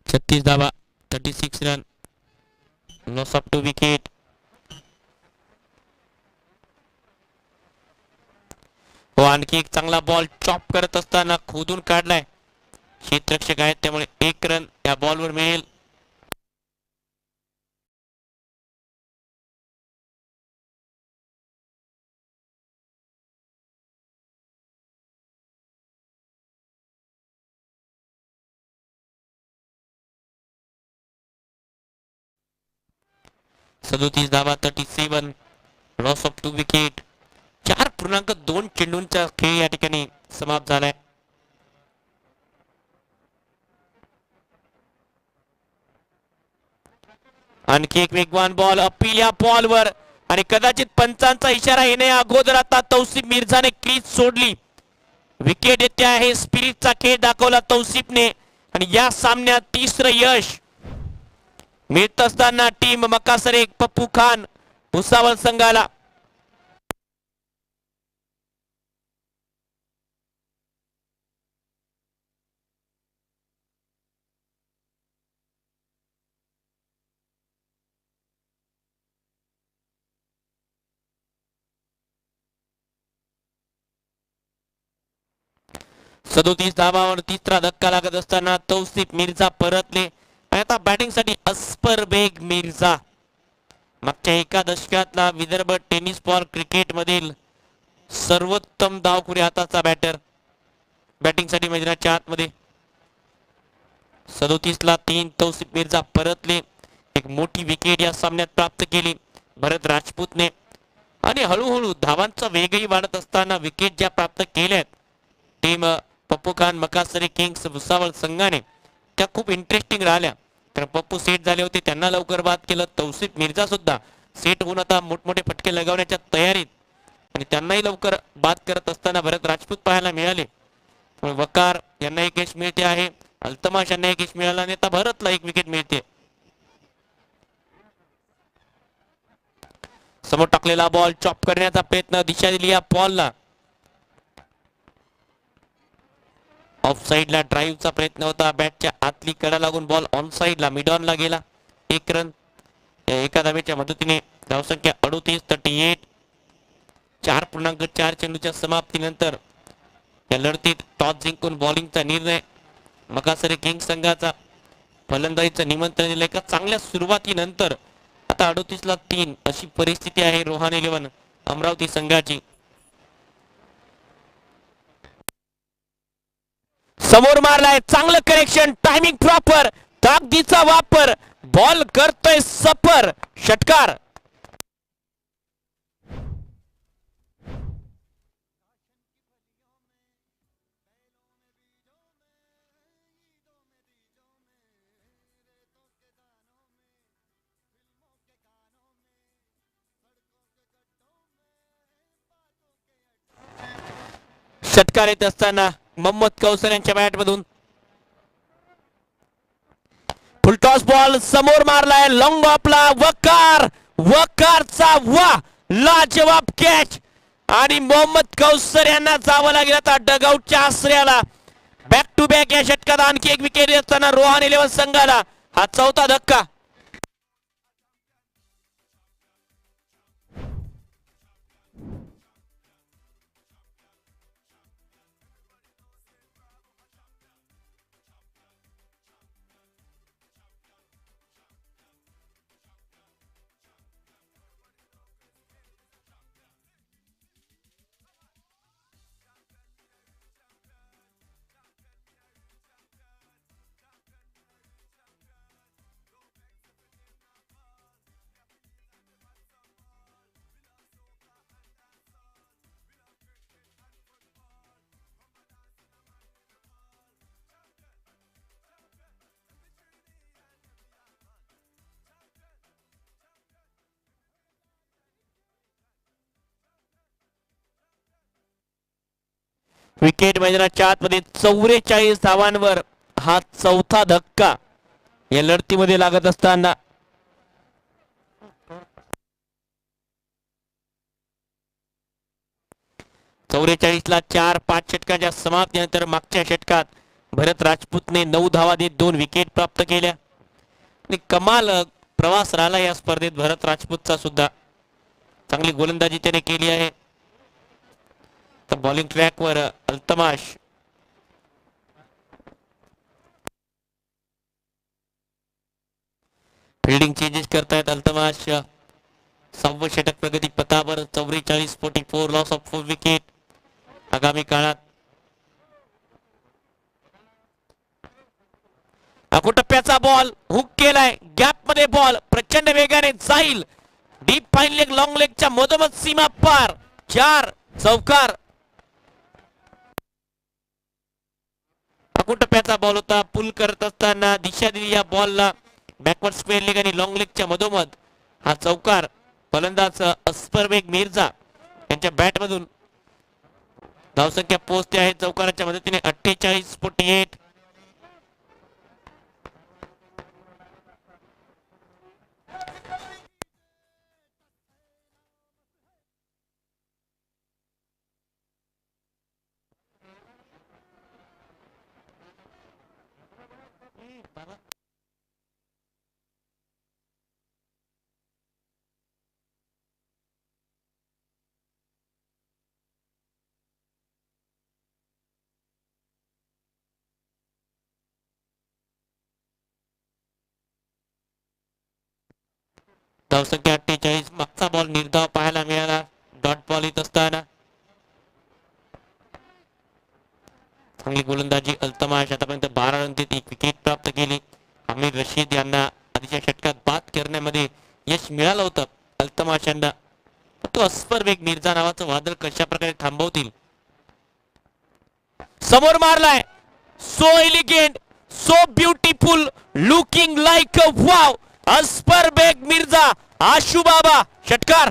छत्तीस धावा 36 रन. Loss of 2 wicket. हो आणखी एक चांगला बॉल चॉप करत असताना खोदून काढलाय. क्षेत्ररक्षक आहेत त्यामुळे 1 रन या बॉलवर मिळेल. सदोतीस धावा 37. Loss of 2 wicket. 4.2 चेंडूंचा खेळ या ठिकाणी समाप्त झालाय. आणखी एक वेगवान बॉल अपील या बॉलवर आणि कदाचित पंचांचा इशारा येणे अगोदर आता तौसिफ मिर्झाने क्रीज सोडली. विकेट येते आहे. स्पिरिटचा खेळ दाखवला तौसिफने आणि या सामन्यात तिसरं यश मिळत असताना टीम मकासर एक पप्पू खान भुसावळ संघाला. सदोतीस धावावर तिसरा धक्का लागत असताना तौसिफ मिर्झा परतले. आता बॅटिंग साठी अस्पर बेग मिर्झा मागच्या एका दशकातला विदर्भ टेनिस बॉल क्रिकेट मधील सर्वोत्तम धावखुरी हाताचा बॅटर. बॅटिंग साठी मैदानाच्या आतमध्ये 37 ला 3. तौसिफ मिर्झा परतले. एक मोठी विकेट या सामन्यात प्राप्त केली भरत राजपूतने आणि हळूहळू धावांचा वेगही वाढत असताना विकेट ज्या प्राप्त केल्यात टीम पप्पू खान मकासरी किंग्स भुसावळ संघाने त्या खूप इंटरेस्टिंग राहिल्या. तर पप्पू सेट झाले होते त्यांना लवकर बाद केलं. तौसिफ मिर्झा सुद्धा सेट होऊन आता मोठमोठे फटके लगावण्याच्या तयारीत आणि त्यांनाही लवकर बाद करत असताना भरत राजपूत पाहायला मिळाले. वकार यांना एक यश मिळते आहे. अल्तमाश यांना एक यश मिळाला आणि आता भरतला एक विकेट मिळते. समोर टाकलेला बॉल चॉप करण्याचा प्रयत्न. दिशा दिली या बॉलला. ऑफ साइडला ड्राईव्हचा प्रयत्न होता. बॅटच्या आतली कडा लागून बॉल ऑन साइडला मिड ऑनला गेला. 1 रन एका धावेच्या मदतीने धावसंख्या 38-38. 4.4 चेंडूच्या समाप्तीनंतर या लढतीत टॉस जिंकून बॉलिंगचा निर्णय मकासरी किंग्स संघाचा. फलंदाजीचं निमंत्रण दिलं. एका चांगल्या सुरुवातीनंतर आता 38 ला 3 अशी परिस्थिती आहे रोहान 11 अमरावती संघाची. समोर मारलाय चांगलं करेक्शन. Timing proper. ताकदीचा वापर. बॉल करतोय सफर. षटकार. षटकार येत असताना मोहम्मद कौसर यांच्या बॅट मधून फुलटॉस बॉल समोर मारलाय. लॉंग ऑफला वकार. वकारचा वा लाजवाब कॅच आणि मोहम्मद कौसर यांना जावं लागेल आता डगआउटच्या आश्रयाला. बॅक टू बॅक या षटकात आणखी एक विकेट असताना रोहान 11 संघाला हा चौथा धक्का. विकेट मैदानाच्या आतमध्ये 44 धावांवर हा चौथा धक्का या लढतीमध्ये लागत असताना ला 4-5 षटकांच्या समाप्तीनंतर मागच्या षटकात भरत राजपूतने 9 धावा देत 2 विकेट प्राप्त केल्या आणि कमाल प्रवास राहिला या स्पर्धेत भरत राजपूतचा सुद्धा. चांगली गोलंदाजी त्याने केली आहे. तर बॉलिंग ट्रॅकवर अल्तमाश फिल्डिंग चेंजेस करतायत. अल्तमाश 6वं षटक प्रगती पथावर 44-44 लॉस ऑफ 4 विकेट. आगामी काळात अकुटप्प्याचा बॉल हुक केलाय. गॅप मध्ये बॉल प्रचंड वेगाने जाईल. डीप फाईन लेग लॉंग लेगच्या मधोमध सीमा पार 4 चौकार. अकुटप्प्याचा बॉल होता. पुल करत असताना दिशा दिली या बॉलला. बॅकवर्ड स्क्वेअर लेग आणि लॉंग लेगच्या मधोमध हा चौकार. फलंदाज अस्परबेग मिर्झा यांच्या बॅट मधून धावसंख्या पोहोचते आहे चौकाराच्या मदतीने 48-48. धावसंख्या 48. मागचा बॉल निर्धाव पाहायला मिळाला. डॉट बॉल येत असताना चांगली गोलंदाजी अल्तमाश. आतापर्यंत 12 रन देत 1 विकेट प्राप्त केली. आमिर रशीद यांना आधीच्या षटकात बाद करण्यामध्ये यश मिळालं होतं अल्तमाश यांना. तो अस्परबेग मिर्झा नावाचं वादळ कशा प्रकारे थांबवतील. समोर मारलाय. So elegant, so beautiful, looking like a wow. Asparbeg Mirza, Ashu Baba षटकार.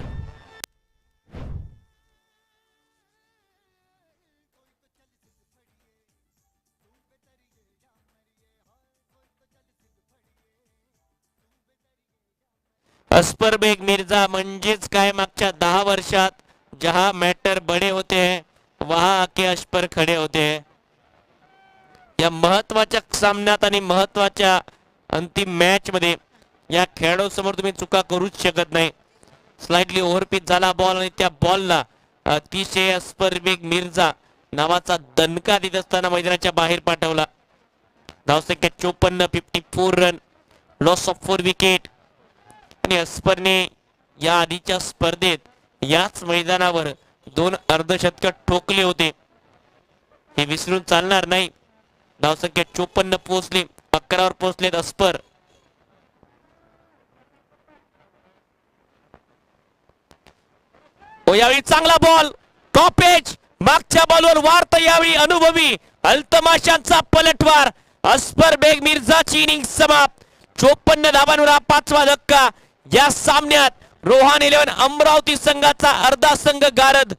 अस्परबेग मिर्झा म्हणजेच काय, मागच्या 10 वर्षात जहा मॅटर बडे होते हैं वहां आके अस्पर खडे होते हैं. या महत्वाच्या सामन्यात आणि महत्वाच्या अंतिम मॅच मध्ये या खेळाडूंसमोर तुम्ही चुका करूच शकत नाही. स्लाइटली ओव्हरपिच झाला बॉल आणि त्या बॉलला अतिशय अस्परबेग मिर्झा नावाचा दणका देत असताना मैदानाच्या बाहेर पाठवला. धावसंख्या 54, 54 रन, लॉस ऑफ 4 विकेट. आणि अस्परने या आधीच्या स्पर्धेत याच मैदानावर 2 अर्धशतक ठोकले होते. हे विसरून चालणार नाही. धावसंख्या 54 पोहोचली. 11 वर पोहोचलेत अस्पर. यावेळी चांगला बॉल, टॉपेज. मागच्या बॉलवर वार्त यावेळी अनुभवी अल्तमाशांचा पलटवार. अस्परबेग मिर्झाची इनिंग समाप्त. 54 धावांवर हा 5वा धक्का. या सामन्यात रोहान 11 अमरावती संघाचा अर्धा संघ गारद.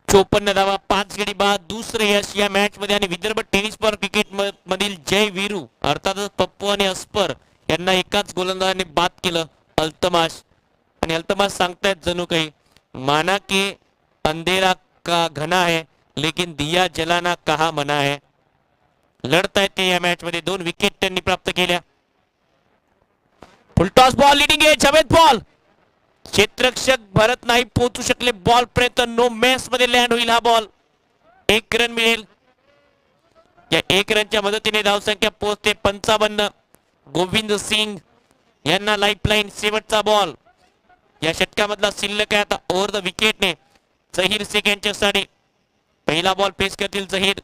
चोपन्न धावा 5 गडी बाद. दुसरे यश या मॅच मध्ये. आणि विदर्भ टेनिस बॉल क्रिकेट मधील जय वीरू अर्थातच पप्पू आणि अस्पर यांना एकाच गोलंदाजाने बाद केलं अल्तमाश. आणि अल्तमाश सांगतायत जणू काही माना के अंधेरा का घना है लेकिन दिया जलाना कहा मना है. लढता येते या मॅच मध्ये. 2 विकेट त्यांनी प्राप्त केल्या. फुलटॉस बॉल लिडिंग आहे. जावेद बॉल, क्षेत्ररक्षक भरत नाही पोहोचू शकले. बॉल प्रयत्न नो मॅच मध्ये लँड होईल. हा बॉल 1 रन मिळेल. या 1 रनच्या मदतीने धावसंख्या पोहोचते 55. गोविंद सिंग यांना लाईफलाईन. शेवटचा बॉल या षटकामधला शिल्लक आहे आता ओव्हर द विकेटने झहीर शेख यांच्यासाठी. पहिला बॉल पेश करतील झहीर.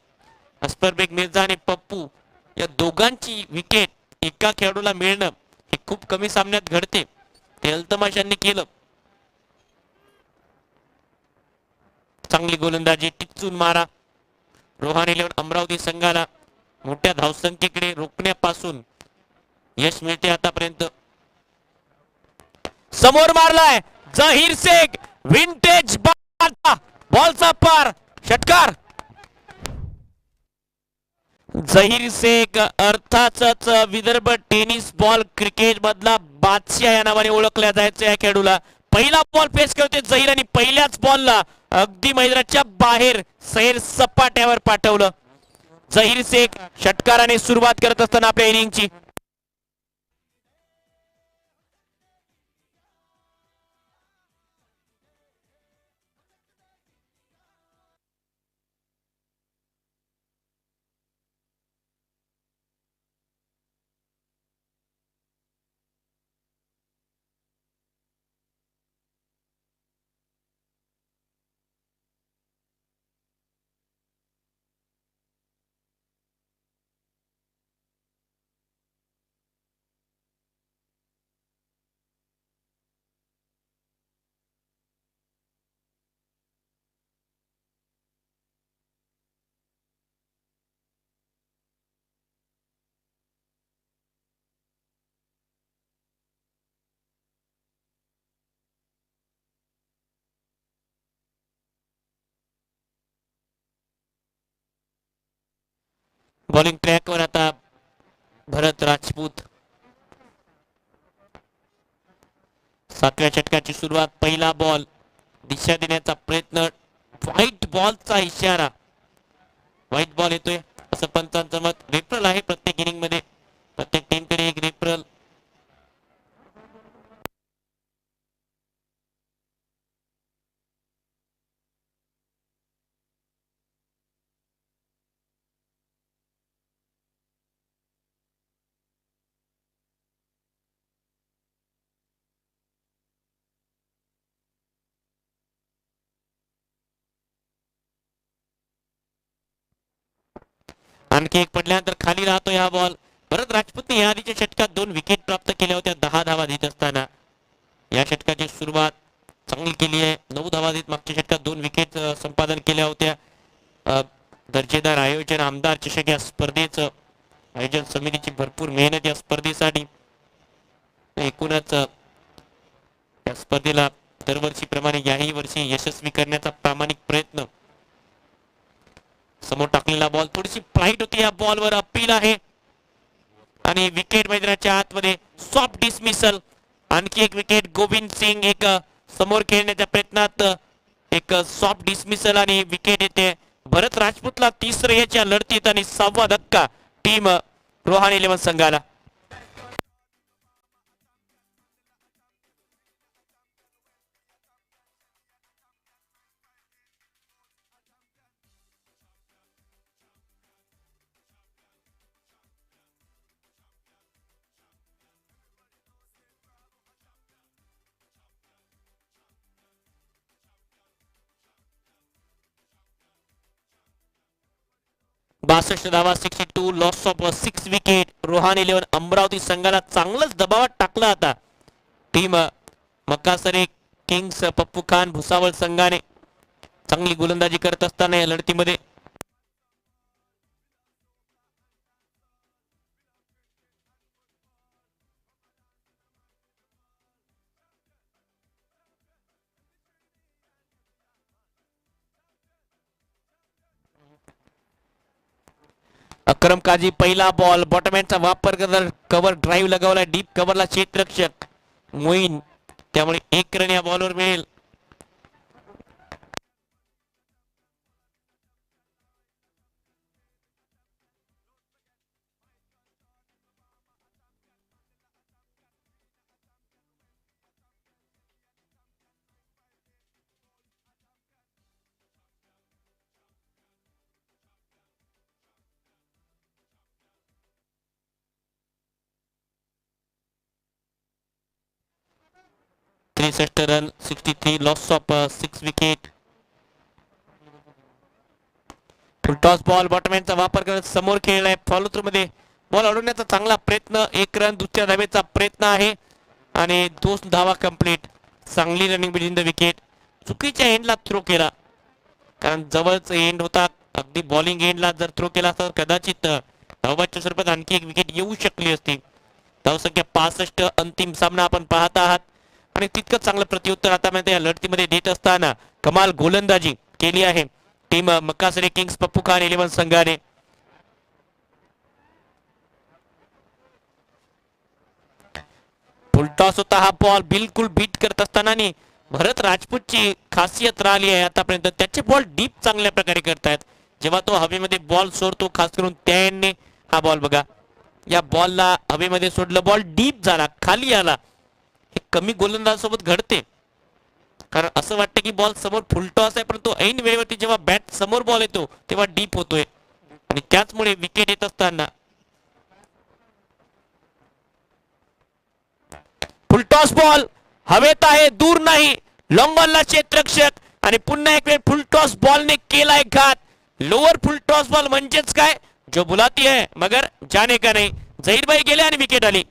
अस्परबेग मिर्झा आणि पप्पू या दोघांची विकेट एका खेळाडूला मिळणं हे खूप कमी सामन्यात घडते. ते अल्तमाश यांनी केलं. चांगली गोलंदाजी, टिच्चून मारा. रोहान 11 अमरावती संघाला मोठ्या धावसंख्येकडे रोखण्यापासून यश मिळते आतापर्यंत. समोर मारलाय झहीर शेख. विंटेज बॉलचा पार, षटकार. झहीर शेख अर्थातच विदर्भ टेनिस बॉल क्रिकेट मधला बादशाह या नावाने ओळखल्या जायचं या खेळाडूला. पहिला बॉल पेश करते झहीर आणि पहिल्याच बॉलला अगदी मैदानाच्या बाहेर सैर सपाट्यावर पाठवलं. झहीर शेख षटकाराने सुरुवात करत असताना आपल्या इनिंगची. बॉलिंग ट्रॅकवर आता भरत राजपूत. 7व्या षटकाची सुरुवात. पहिला बॉल दिशा देण्याचा प्रयत्न. व्हाईट बॉलचा इशारा. व्हाईट बॉल येतोय असं पंचांचं मत. रेफरल आहे प्रत्येक इनिंग मध्ये. प्रत्येक टीमकडे एक रेफरल. आणखी एक पडल्यानंतर खाली राहतो हा बॉल. भरत राजपूतने या आधीच्या षटकात 2 विकेट प्राप्त केल्या होत्या 10 धावा देत असताना. या षटकाची सुरुवात चांगली केली आहे. 9 धावा देत मागच्या षटकात 2 विकेट संपादन केल्या होत्या. दर्जेदार आयोजन, आमदार चषक या स्पर्धेचं आयोजन समितीची भरपूर मेहनत या स्पर्धेसाठी. एकूणच या स्पर्धेला दरवर्षीप्रमाणे याही वर्षी यशस्वी करण्याचा प्रामाणिक प्रयत्न. समोर टाकलेला बॉल थोडीशी फ्लाइट होती. या बॉलवर अपील आहे आणि विकेट मैदानाच्या आतमध्ये सॉफ्ट डिसमिसल. आणखी एक विकेट. गोविंद सिंग एक समोर खेळण्याच्या प्रयत्नात एक सॉफ्ट डिसमिसल आणि विकेट येते. भरत राजपूतला 3रं याच्या लढतीत आणि 6वा धक्का टीम रोहान 11 संघाला. बासष्ट धावा, 62, loss of 6 wicket. Rohan 11 Amravati संघाला चांगलंच दबावात टाकलं आता टीम मक्कासरे किंग्स पप्पू खान भुसावळ संघाने. चांगली गोलंदाजी करत असताना या लढतीमध्ये अक्रम काजी. पहिला बॉल बॉटमॅनचा वापर करत कव्हर ड्राईव्ह लगावला डीप कव्हरला क्षेत्ररक्षक मोईन. त्यामुळे 1 रन या बॉलवर मिळेल. 63 run 63 loss of 6 wicket. Full toss ball बॉटमॅनचा वापर करत समोर खेळलाय. फॉलो थ्रू मध्ये बॉल अडवण्याचा चांगला प्रयत्न. 1 रन दुसऱ्या धावेचा प्रयत्न आहे आणि 2 धावा कंप्लीट. चांगली रनिंग बिटवीन द विकेट. चुकीच्या एंडला थ्रो केला कारण जवळच एंड होता. अगदी बॉलिंग एंडला जर थ्रो केला तर कदाचित धावबाच्या स्वरूपात आणखी एक विकेट येऊ शकली असती. धावसंख्या 65. अंतिम सामना आपण पाहत आहात आणि तितकं चांगलं प्रत्युत्तर आता या लढतीमध्ये देत असताना कमाल गोलंदाजी केली आहे टीम मक्कासरे किंग्स पप्पू खान 11 संघाने. फुलटॉस होता हा बॉल बिलकुल बीट करत असताना आणि भरत राजपूतची खासियत राहिली आहे आतापर्यंत. त्याचे बॉल डीप चांगल्या प्रकारे करतायत. जेव्हा तो हवेमध्ये बॉल सोडतो खास करून त्याने हा बॉल बघा या बॉलला हवेमध्ये सोडलं बॉल डीप झाला खाली आला. हे कमी गोलंदाजासोबत घडते कारण असं वाटतं की बॉल समोर फुलटॉस आहे परंतु ऐन वेळेवरती जेव्हा बॅट समोर बॉल येतो तेव्हा डीप होतोय आणि त्याचमुळे विकेट येत असताना फुलटॉस बॉल हवेत आहे दूर नाही. लॉंग ऑनला क्षेत्ररक्षक आणि पुन्हा एक वेळ फुलटॉस बॉलने केलाय घात. लोअर फुलटॉस बॉल म्हणजेच काय जो बुलाती है मगर जाने का नाही. झहीरभाई गेले आणि विकेट आली.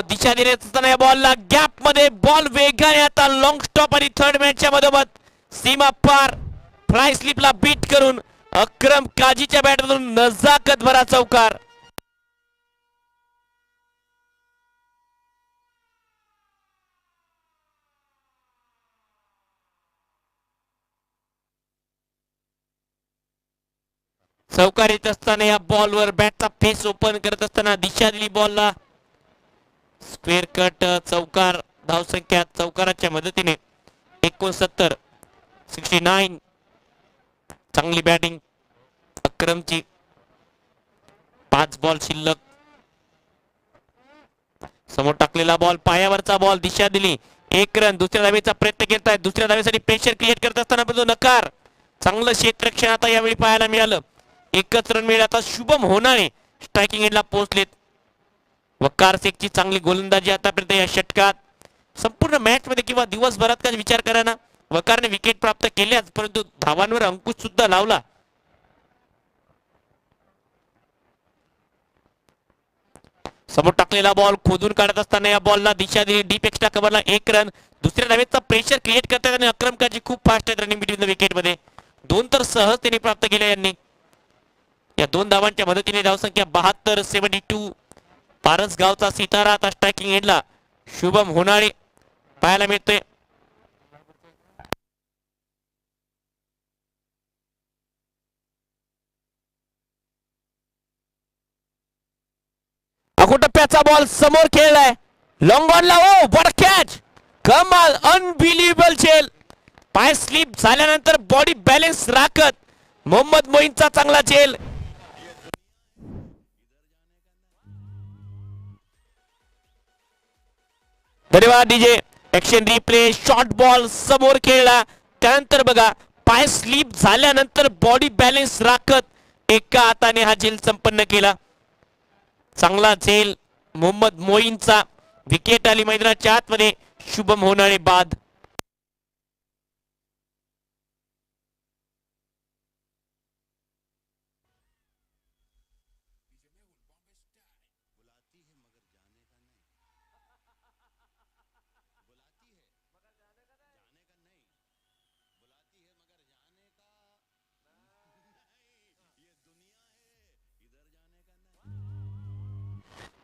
दिशा देण्यात असताना या बॉलला गॅप मध्ये बॉल वेगाने आता लॉंग स्टॉप आणि थर्ड मॅचच्या मधोमध सीमा पार फ्लाय स्लिपला बीट करून अक्रम काजीच्या बॅटमधून नजाकत भरा चौकार. चौकार येत असताना या बॉलवर बॅटचा फेस ओपन करत असताना दिशा दिली बॉलला. स्क्वेअर कट चौकार. धावसंख्या चौकाराच्या मदतीने 69 69. चांगली बॅटिंग अक्रमची. 5 बॉल शिल्लक. समोर टाकलेला बॉल पायावरचा बॉल. दिशा दिली 1 रन. दुसऱ्या धावेचा प्रयत्न केला आहे. दुसऱ्या धावेसाठी प्रेशर क्रिएट करत असताना पण तो नकार. चांगलं क्षेत्ररक्षण आता यावेळी पाहायला मिळालं. 1च रन मिळाला. आता शुभम होनाळे स्ट्रायकिंग एंडला पोहोचलेत. वकार शेखची चांगली गोलंदाजी आतापर्यंत या षटकात. संपूर्ण मॅच मध्ये किंवा दिवसभरात का विचार करा ना वकारने विकेट प्राप्त केल्याच परंतु धावांवर अंकुश सुद्धा लावला. समोर टाकलेला बॉल खोदून काढत असताना या बॉलला दिशा दिली डीप एक्स्ट्रा कव्हरला 1 रन. दुसऱ्या धावेचा प्रेशर क्रिएट करतात आणि अक्रम काजी खूप फास्ट आहेत रनिंग बिटवीन द विकेट मध्ये. 2 तर सहज त्यांनी प्राप्त केल्या यांनी. या 2 धावांच्या मदतीने धावसंख्या 72 72. पारस गावचा सितारा आता स्ट्रायकिंग एंडला शुभम होनाळे पाहायला मिळतोय. अकोटप्प्याचा बॉल समोर खेळलाय लॉंग ऑनला. Oh what catch. कमाल अनबिलिव्हेबल झेल. पाय स्लिप झाल्यानंतर बॉडी बॅलन्स राखत मोहम्मद मोईनचा चांगला झेल. धन्यवाद DJ. Action replay. Short ball समोर खेळला त्यानंतर बघा पाय स्लिप झाल्यानंतर बॉडी बॅलन्स राखत एका हाताने हा झेल संपन्न केला. चांगला झेल मोहम्मद मोईनचा. विकेट आली मैदानाच्या आतमध्ये. शुभम होनाळे बाद.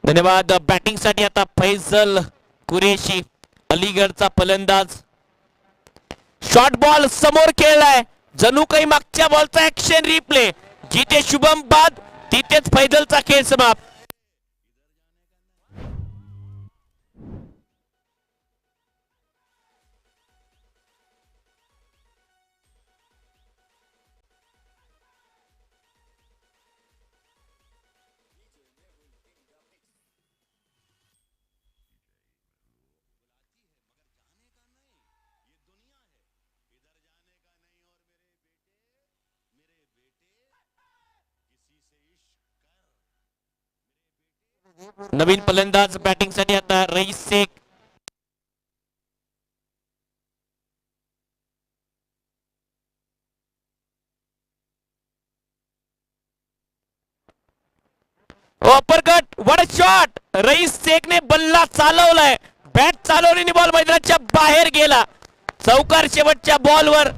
धन्यवाद. बॅटिंग साठी आता फैजल कुरेशी अलीगडचा फलंदाज. शॉर्ट बॉल समोर खेळलाय. जणू काही मागच्या बॉलचा ऍक्शन रिप्ले. जिथे शुभम बाद तिथेच फैजलचा खेळ समाप्त. नवीन फलंदाज बॅटिंग साठी आता Rais Shaikh. Uppercut. What shot. Rais शेखने बल्ला चालवलाय. बॅट चालवली बॉल मैदानाच्या बाहेर गेला. चौकार शेवटच्या बॉलवर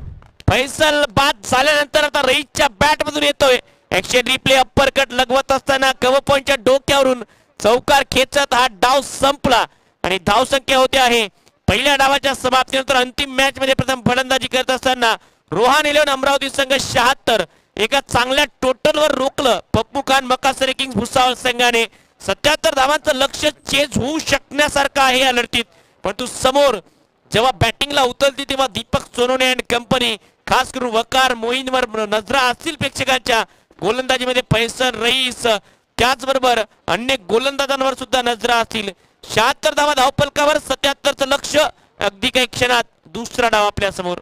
फैसल बाद झाल्यानंतर आता रईसच्या बॅट मधून येतोय. Action replay. अपरकट लगवत असताना कव्हर पॉइंटच्या डोक्यावरून चौकार खेचत हा डाव संपला आणि धावसंख्या होते आहे पहिल्या डावाच्या समाप्तीनंतर अंतिम मॅच मध्ये प्रथम फलंदाजी करत असताना रोहान 11 अमरावती संघ 76. एका चांगल्या टोटलवर रोखलं पप्पू खान मकासरे किंग्स भुसावळ संघाने. 77 धावांचं लक्ष चेज होऊ शकण्यासारखं आहे या लढतीत. परंतु समोर जेव्हा बॅटिंगला उतरती तेव्हा दीपक सोनवणे अँड कंपनी खास करून वकार मोईनवर नजरा असतील प्रेक्षकांच्या. गोलंदाजीमध्ये फैसल रईस त्याचबरोबर अनेक गोलंदाजांवर सुद्धा नजरा असतील. 76 धावा धावफलकावर 77चं लक्ष. अगदी काही क्षणात दुसरा डाव आपल्या समोर.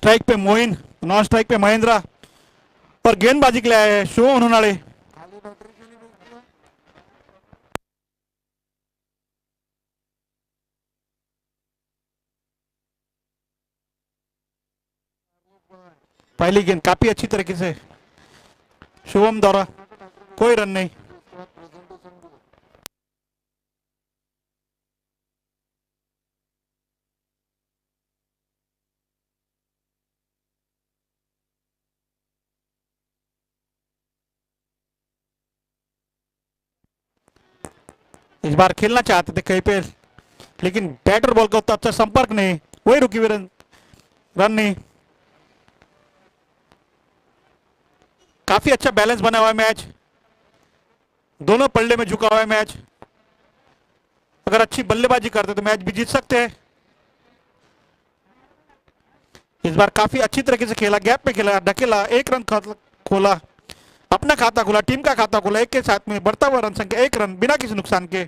स्ट्राइक पे मोइन, नॉन स्ट्राइक पे महेंद्रा और गेंदबाजी के लिए आए हैं शुभम होनाळे। पहली गेंद काफी अच्छी तरीके से शुभम द्वारा, कोई रन नहीं। इस बार खेलना चाहते थे कहीं पे, लेकिन बैट और बॉल का उतना अच्छा संपर्क नहीं, वही रुकी हुई रन नहीं। काफी अच्छा बैलेंस बना हुआ है मैच, दोनों पल्ले में झुका हुआ है मैच। अगर अच्छी बल्लेबाजी करते तो मैच भी जीत सकते हैं। इस बार काफी अच्छी तरीके से खेला, गैप में खेला, ढकेला, एक रन खोला, अपना खाता खोला, टीम का खाता खोला, एक के साथ में बढ़ता हुआ रन संख्या 1 रन बिना किसी नुकसान के।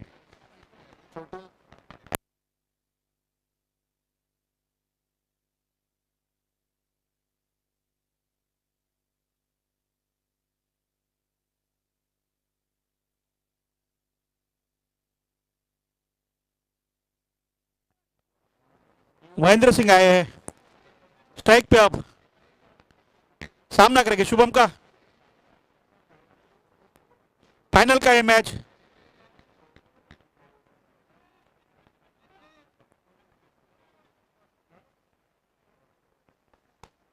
महेंद्र सिंह आए हैं स्ट्राइक पे, अब सामना करेंगे शुभम का। फाइनल का ये मैच।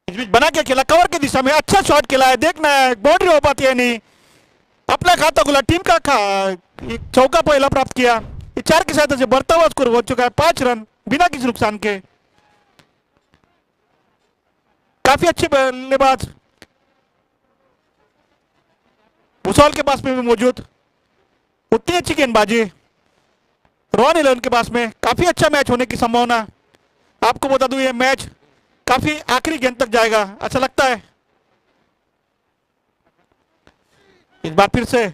इस बीच बना के खेला, कवर की दिशा में अच्छा शॉट खेला है, देखना है बाउंड्री हो पाती है नहीं। अपना खाता खुला, टीम का चौका पहला प्राप्त किया। ये 4 की सहायता से बढ़ता हुआ स्कोर हो चुका है 5 रन बिना किसी नुकसान के। काफी अच्छे बल्लेबाज भूसौल के पास में भी मौजूद, उतनी अच्छी गेंदबाजी रॉन 11 के पास में। काफी अच्छा मैच होने की संभावना। आपको बता दूं ये मैच काफी आखिरी गेंद तक जाएगा ऐसा लगता है। इस बार फिर से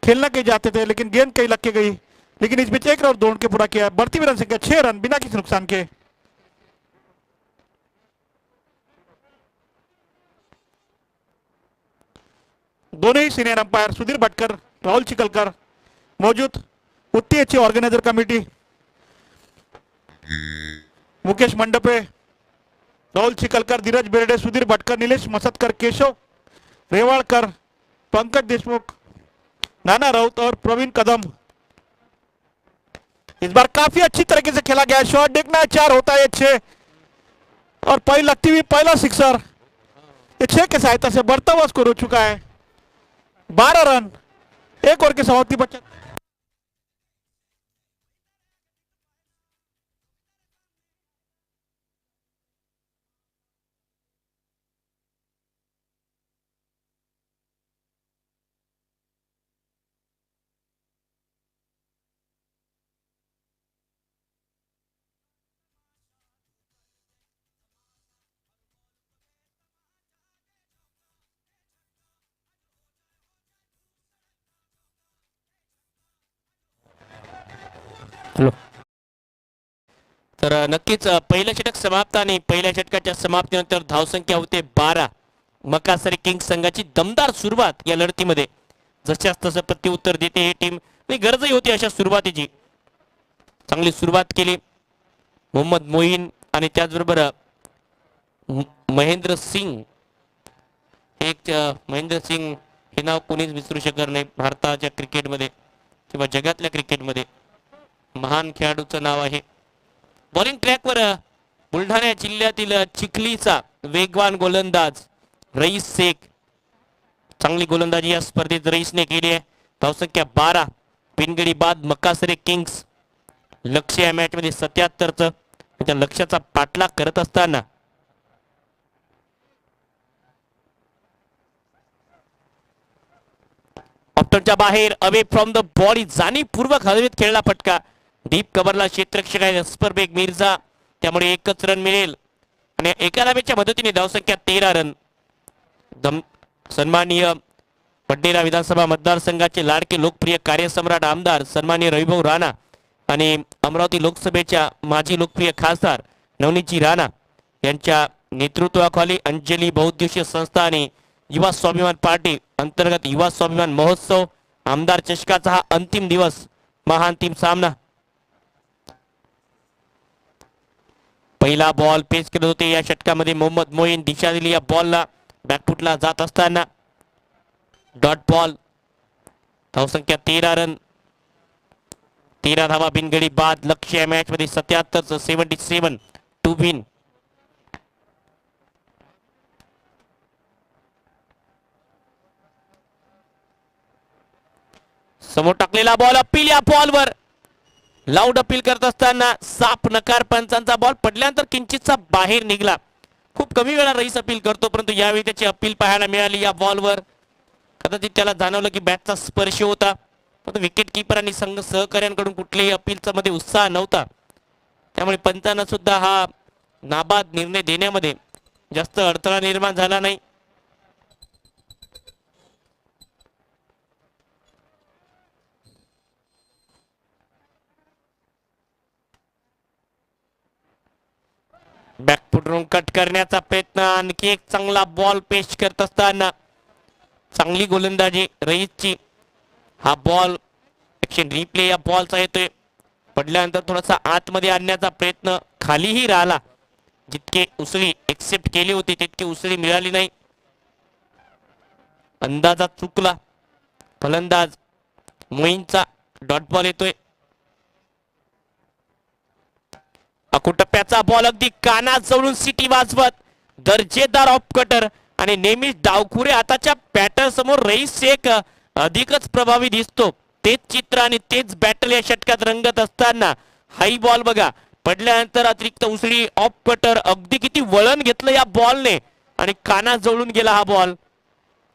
खेलना कहीं जाते थे लेकिन गेंद कहीं लग के गई, लेकिन इस बीच एक रन दौड़ के पूरा किया। बढ़ती हुई रन संख्या 6 रन बिना किसी नुकसान के। दोनों ही सीनियर अंपायर सुधीर भटकर, राहुल चिकलकर मौजूद, उतनी अच्छी ऑर्गेनाइजर कमेटी मुकेश मंडपे, राहुल चिकलकर, धीरज बेरडे, सुधीर भटकर, नीलेश मसतकर, केशव रेवाड़कर, पंकज देशमुख, नाना राउत और प्रवीण कदम। इस बार काफी अच्छी तरीके से खेला गया। शॉट देखना है, 4 होता है 6 और पहली लगती हुई पहला सिक्सर। ये 6 के सहायता से बढ़ता हुआ स्कोर हो चुका है 12 रन, 1 ओवर की समाप्ति बचत। तर नक्कीच पहिलं षटक समाप्त आणि पहिल्या षटकाच्या समाप्तीनंतर धावसंख्या होते 12। मकासरी किंग्स संघाची दमदार सुरुवात या लढतीमध्ये, जशास तसं प्रत्युत्तर देते ही टीम, गरजही होती अशा सुरुवातीची। चांगली सुरुवात केली मोहम्मद मोईन आणि त्याचबरोबर महेंद्र सिंग। महेंद्र सिंग हे नाव कोणीच विसरू शकणार नाही भारताच्या क्रिकेटमध्ये किंवा जगातल्या क्रिकेटमध्ये, महान खेळाडूचं नाव आहे। बॉलिंग ट्रॅकवर बुलढाणा जिल्ह्यातील चिखलीचा वेगवान गोलंदाज रईस शेख, चांगली गोलंदाजी या स्पर्धेत रईसने केली आहे। धावसंख्या 12, पिनगडी बाद मकासरे किंग्स लक्ष्य या मॅच मध्ये 77चं, त्या लक्ष्याचा पाठलाग करत असताना ऑप्टनच्या बाहेर अवे फ्रॉम द बॉडी, जाणीवपूर्वक हवेत खेळला फटका, डीप कव्हरला क्षेत्ररक्षक आहे अस्परबेग मिर्झा, त्यामुळे एकच रन मिळेल आणि एका धावेच्या मदतीने धावसंख्या 13 रन। सन्माननीय बडनेरा विधानसभा मतदारसंघाचे लाडके लोकप्रिय कार्यसम्राट आमदार सन्माननीय रविभाऊ राणा आणि अमरावती लोकसभेच्या माजी लोकप्रिय खासदार नवनीतजी राणा यांच्या नेतृत्वाखाली अंजली बहुउद्देशीय संस्था आणि युवा स्वाभिमान पार्टी अंतर्गत युवा स्वाभिमान महोत्सव आमदार चषकाचा हा अंतिम दिवस, महाअंतिम सामना. पहिला बॉल पेच करत होते या षटकामध्ये मोहम्मद मोईन. दिशा दिली या बॉलला, बॅकफुटला जात असताना डॉट बॉल. धावसंख्या 13 रन, 13 धावा बिनगडी बाद. लक्ष्य या मॅच मध्ये 77 77 टू विन. समोर टाकलेला बॉल अपील, या बॉलवर लाऊड अपील करत असताना साप नकार. पंचांचा बॉल पडल्यानंतर किंचितचा बाहेर निघाला. खूप कमी वेळा रईस अपील करतो, परंतु यावेळी त्याची अपील पाहायला मिळाली या बॉलवर. कदाचित त्याला जाणवलं की बॅटचा स्पर्श होता, परंतु विकेट किपर आणि संघ सहकार्यांकडून कुठल्याही अपीलचा मध्ये उत्साह नव्हता. त्यामुळे पंचांना सुद्धा हा नाबाद निर्णय देण्यामध्ये जास्त अडथळा निर्माण झाला नाही. बॅकफुटवरून कट करण्याचा प्रयत्न, आणखी एक चांगला बॉल पेश करत असताना चांगली गोलंदाजी रईसची. हा बॉल ऍक्शन रिप्ले या बॉलचा येतोय, पडल्यानंतर थोडासा आतमध्ये आणण्याचा प्रयत्न, खालीही राहिला. जितके उसळी एक्सेप्ट केली होती तितकी उसळी मिळाली नाही. अंदाजा चुकला फलंदाज मोईनचा. डॉट बॉल येतोय. अकुटप्प्याचा बॉल अगदी कानात जवळून सिटी वाजवत दर्जेदार ऑफ कटर आणि नेहमीच डावखुरे हाताच्या बॅटर समोर रईस शेख अधिकच प्रभावी दिसतो. तेच चित्र आणि तेच बॅटल या षटकात रंगत असताना हाई बॉल बघा, पडल्यानंतर अतिरिक्त उसळी ऑफ कटर. अगदी किती वळण घेतलं या बॉलने आणि कानात जवळून गेला हा बॉल.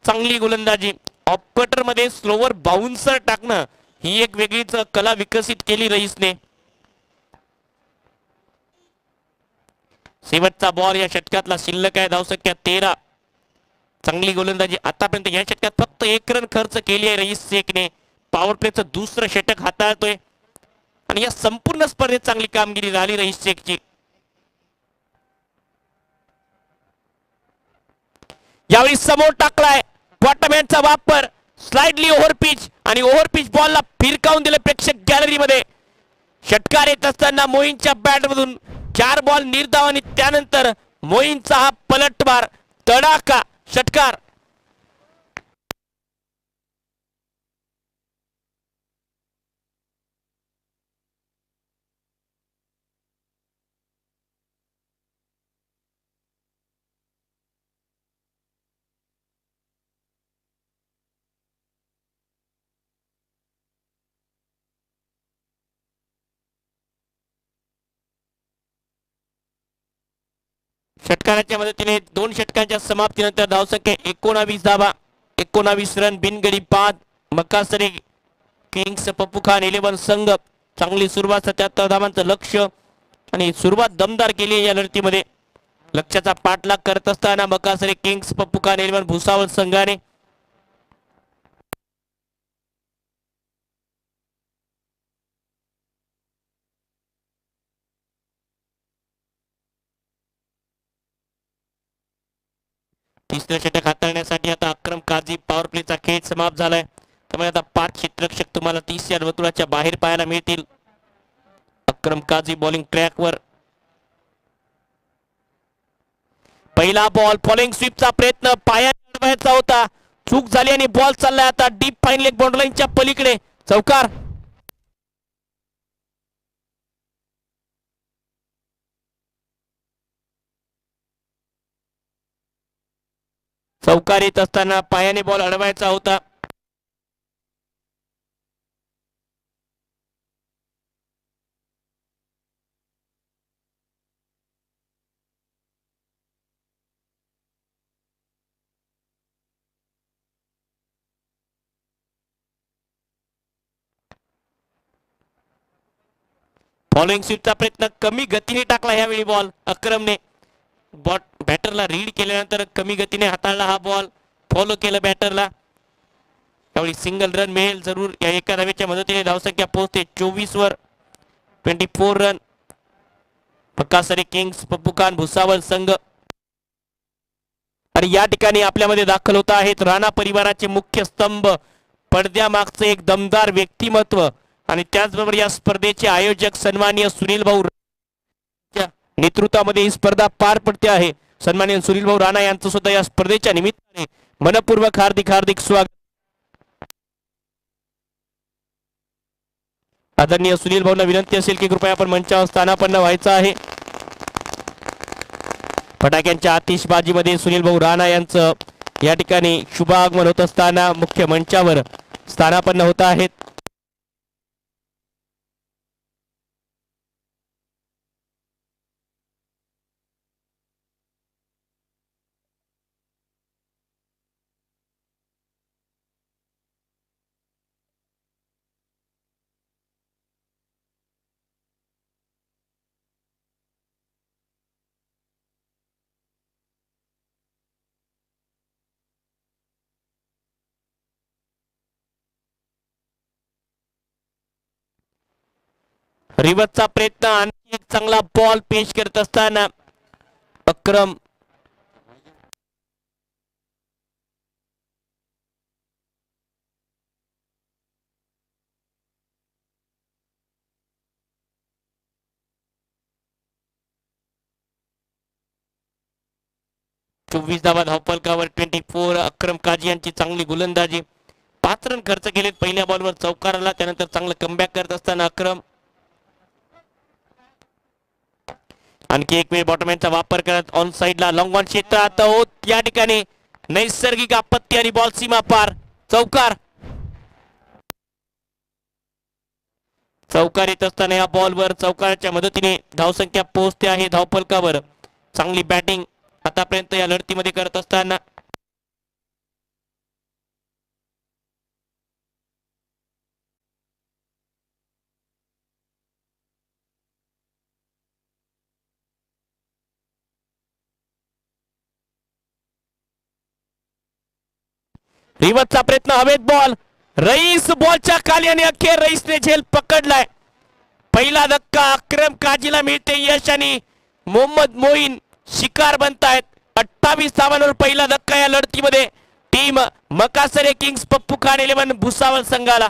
चांगली गोलंदाजी. ऑफ कटर मध्ये स्लोवर बाउन्सर टाकणं ही एक वेगळीच कला विकसित केली रईसने. शेवटचा बॉल या षटकातला शिल्लक आहे. धावसंख्या 13. चांगली गोलंदाजी. आतापर्यंत या षटकात फक्त 1 रन खर्च केली आहे रईस शेखने. पॉवर प्लेचं दुसरं षटक हाताळतोय आणि या संपूर्ण स्पर्धेत चांगली कामगिरी झाली रईस शेखची. यावेळी समोर टाकलाय बॉटमहॅनचा वापर, स्लाइडली ओव्हर पिच आणि ओव्हर पिच बॉलला फिरकावून दिले प्रेक्षक गॅलरीमध्ये. षटकार येत असताना मोईनच्या बॅटमधून 4 बॉल निर्धाव आणि त्यानंतर मोईनचा हा पलटवार, तडाखा षटकार. षटकाराच्या मदतीने 2 षटकांच्या समाप्तीनंतर धावसंख्या 19 धावा, 19 रन, बिनगडी बाद. मक्कासरी किंग्स पप्पू खान 11 संघ. चांगली सुरुवात, 77 धावांचं लक्ष्य आणि सुरुवात दमदार केली या लढतीमध्ये. लक्ष्याचा पाठलाग करत असताना मक्कासरी किंग्स पप्पू खान 11 भुसावळ संघाने तिसरं षटक हाताळण्यासाठी आता अक्रम काझी. पॉवर प्लेचा खेळ समाप्त झालाय, त्यामुळे आता 5 क्षेत्ररक्षक तुम्हाला 30 या वर्तुळाच्या बाहेर पाहायला मिळतील. अक्रम काझी बॉलिंग ट्रॅकवर. पहिला बॉल फॉलोइंग स्वीपचा प्रयत्न पायाने अडवायचा होता, चूक झाली आणि बॉल चाललाय आता डीप फाईन लेग बाउंड्री लाईनच्या पलीकडे. चौकार. चौकार येत असताना पायाने बॉल अडवायचा होता. फॉलोइंग स्वीपचा प्रयत्न कमी गतीने टाकला यावेळी बॉल अक्रमने. बॅटरला रीड केल्यानंतर कमी गतीने हाताळला हा बॉल, फॉलो केलं बॅटरला. त्यावेळी सिंगल रन मिळेल जरूर. या एका धावेच्या मदतीने धावसंख्या पोहोचते 24 वर. 24 रन. मक्कासरी किंग्स पप्पू खान भुसावळ संघ आणि या ठिकाणी आपल्यामध्ये दाखल होत आहेत राणा परिवाराचे मुख्य स्तंभ, पडद्यामागचे एक दमदार व्यक्तिमत्व आणि त्याचबरोबर या स्पर्धेचे आयोजक सन्माननीय सुनील भाऊ नेतृत्वामध्ये ही स्पर्धा पार पडते आहे. सन्माननीय सुनील भाऊ राणा यांचं सुद्धा या स्पर्धेच्या निमित्ताने मनपूर्वक हार्दिक हार्दिक स्वागत. आदरणीय सुनील भाऊंना विनंती असेल की कृपया आपण मंचावर स्थानापन्न व्हायचं आहे. फटाक्यांच्या आतिषबाजीमध्ये सुनील भाऊ राणा यांचं या ठिकाणी शुभागमन होत असताना मुख्य मंचावर स्थानापन्न होत आहेत. रिवर्सचा प्रयत्न, आणखी एक चांगला बॉल पेश करत असताना अक्रम चोवीस धावा धावफलकावर 24. अक्रम काजी यांची चांगली गोलंदाजी, 5 रन खर्च केलेत पहिल्या बॉलवर, चौकार आला, त्यानंतर चांगलं कमबॅक करत असताना अक्रम आणखी एक वेळ बॉटमॅनचा वापर करत ऑन साइडला लॉंग ऑन क्षेत्रात या ठिकाणी नैसर्गिक आपत्ती आणि बॉल सीमा पार, चौकार. चौकार येत असताना या बॉलवर चौकाराच्या मदतीने धावसंख्या पोहोचते आहे धावफलकावर. चांगली बॅटिंग आतापर्यंत या लढतीमध्ये करत असताना रिवर्सचा प्रयत्न, हवेत बॉल, रईस बॉलच्या खाली आणि अखेर रईसने झेल पकडलाय. पहिला धक्का अक्रम काजीला मिळते यश आणि मोहम्मद मोईन शिकार बनतायत. 28 धावांवर पहिला धक्का या लढतीमध्ये टीम मकासरे किंग्स पप्पू खान 11 भुसावळ संघाला.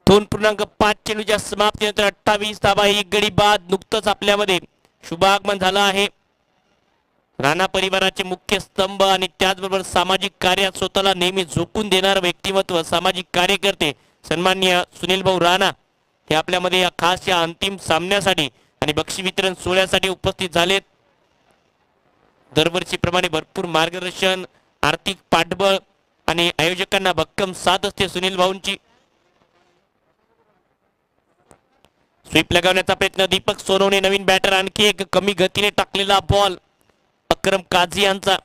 दोन पूर्णांक 5 चेंडूच्या समाप्तीनंतर 28 धावा, ही गडी बाद. नुकतंच आपल्यामध्ये शुभागमन झालं आहे राणा परिवाराचे मुख्य स्तंभ आणि त्याचबरोबर सामाजिक कार्यात स्वतःला नेहमी झोकून देणारं व्यक्तिमत्व, सामाजिक कार्यकर्ते सन्माननीय सुनील भाऊ राणा हे आपल्यामध्ये या खास या अंतिम सामन्यासाठी आणि बक्षीस वितरण सोहळ्यासाठी उपस्थित झालेत. दरवर्षीप्रमाणे भरपूर मार्गदर्शन, आर्थिक पाठबळ आणि आयोजकांना भक्कम साथ असते सुनील भाऊंची. स्वीप लगावण्याचा प्रयत्न, दीपक सोनवणे नवीन बॅटर, आणखी एक कमी गतीने टाकलेला बॉल अक्रम काझी यांचा.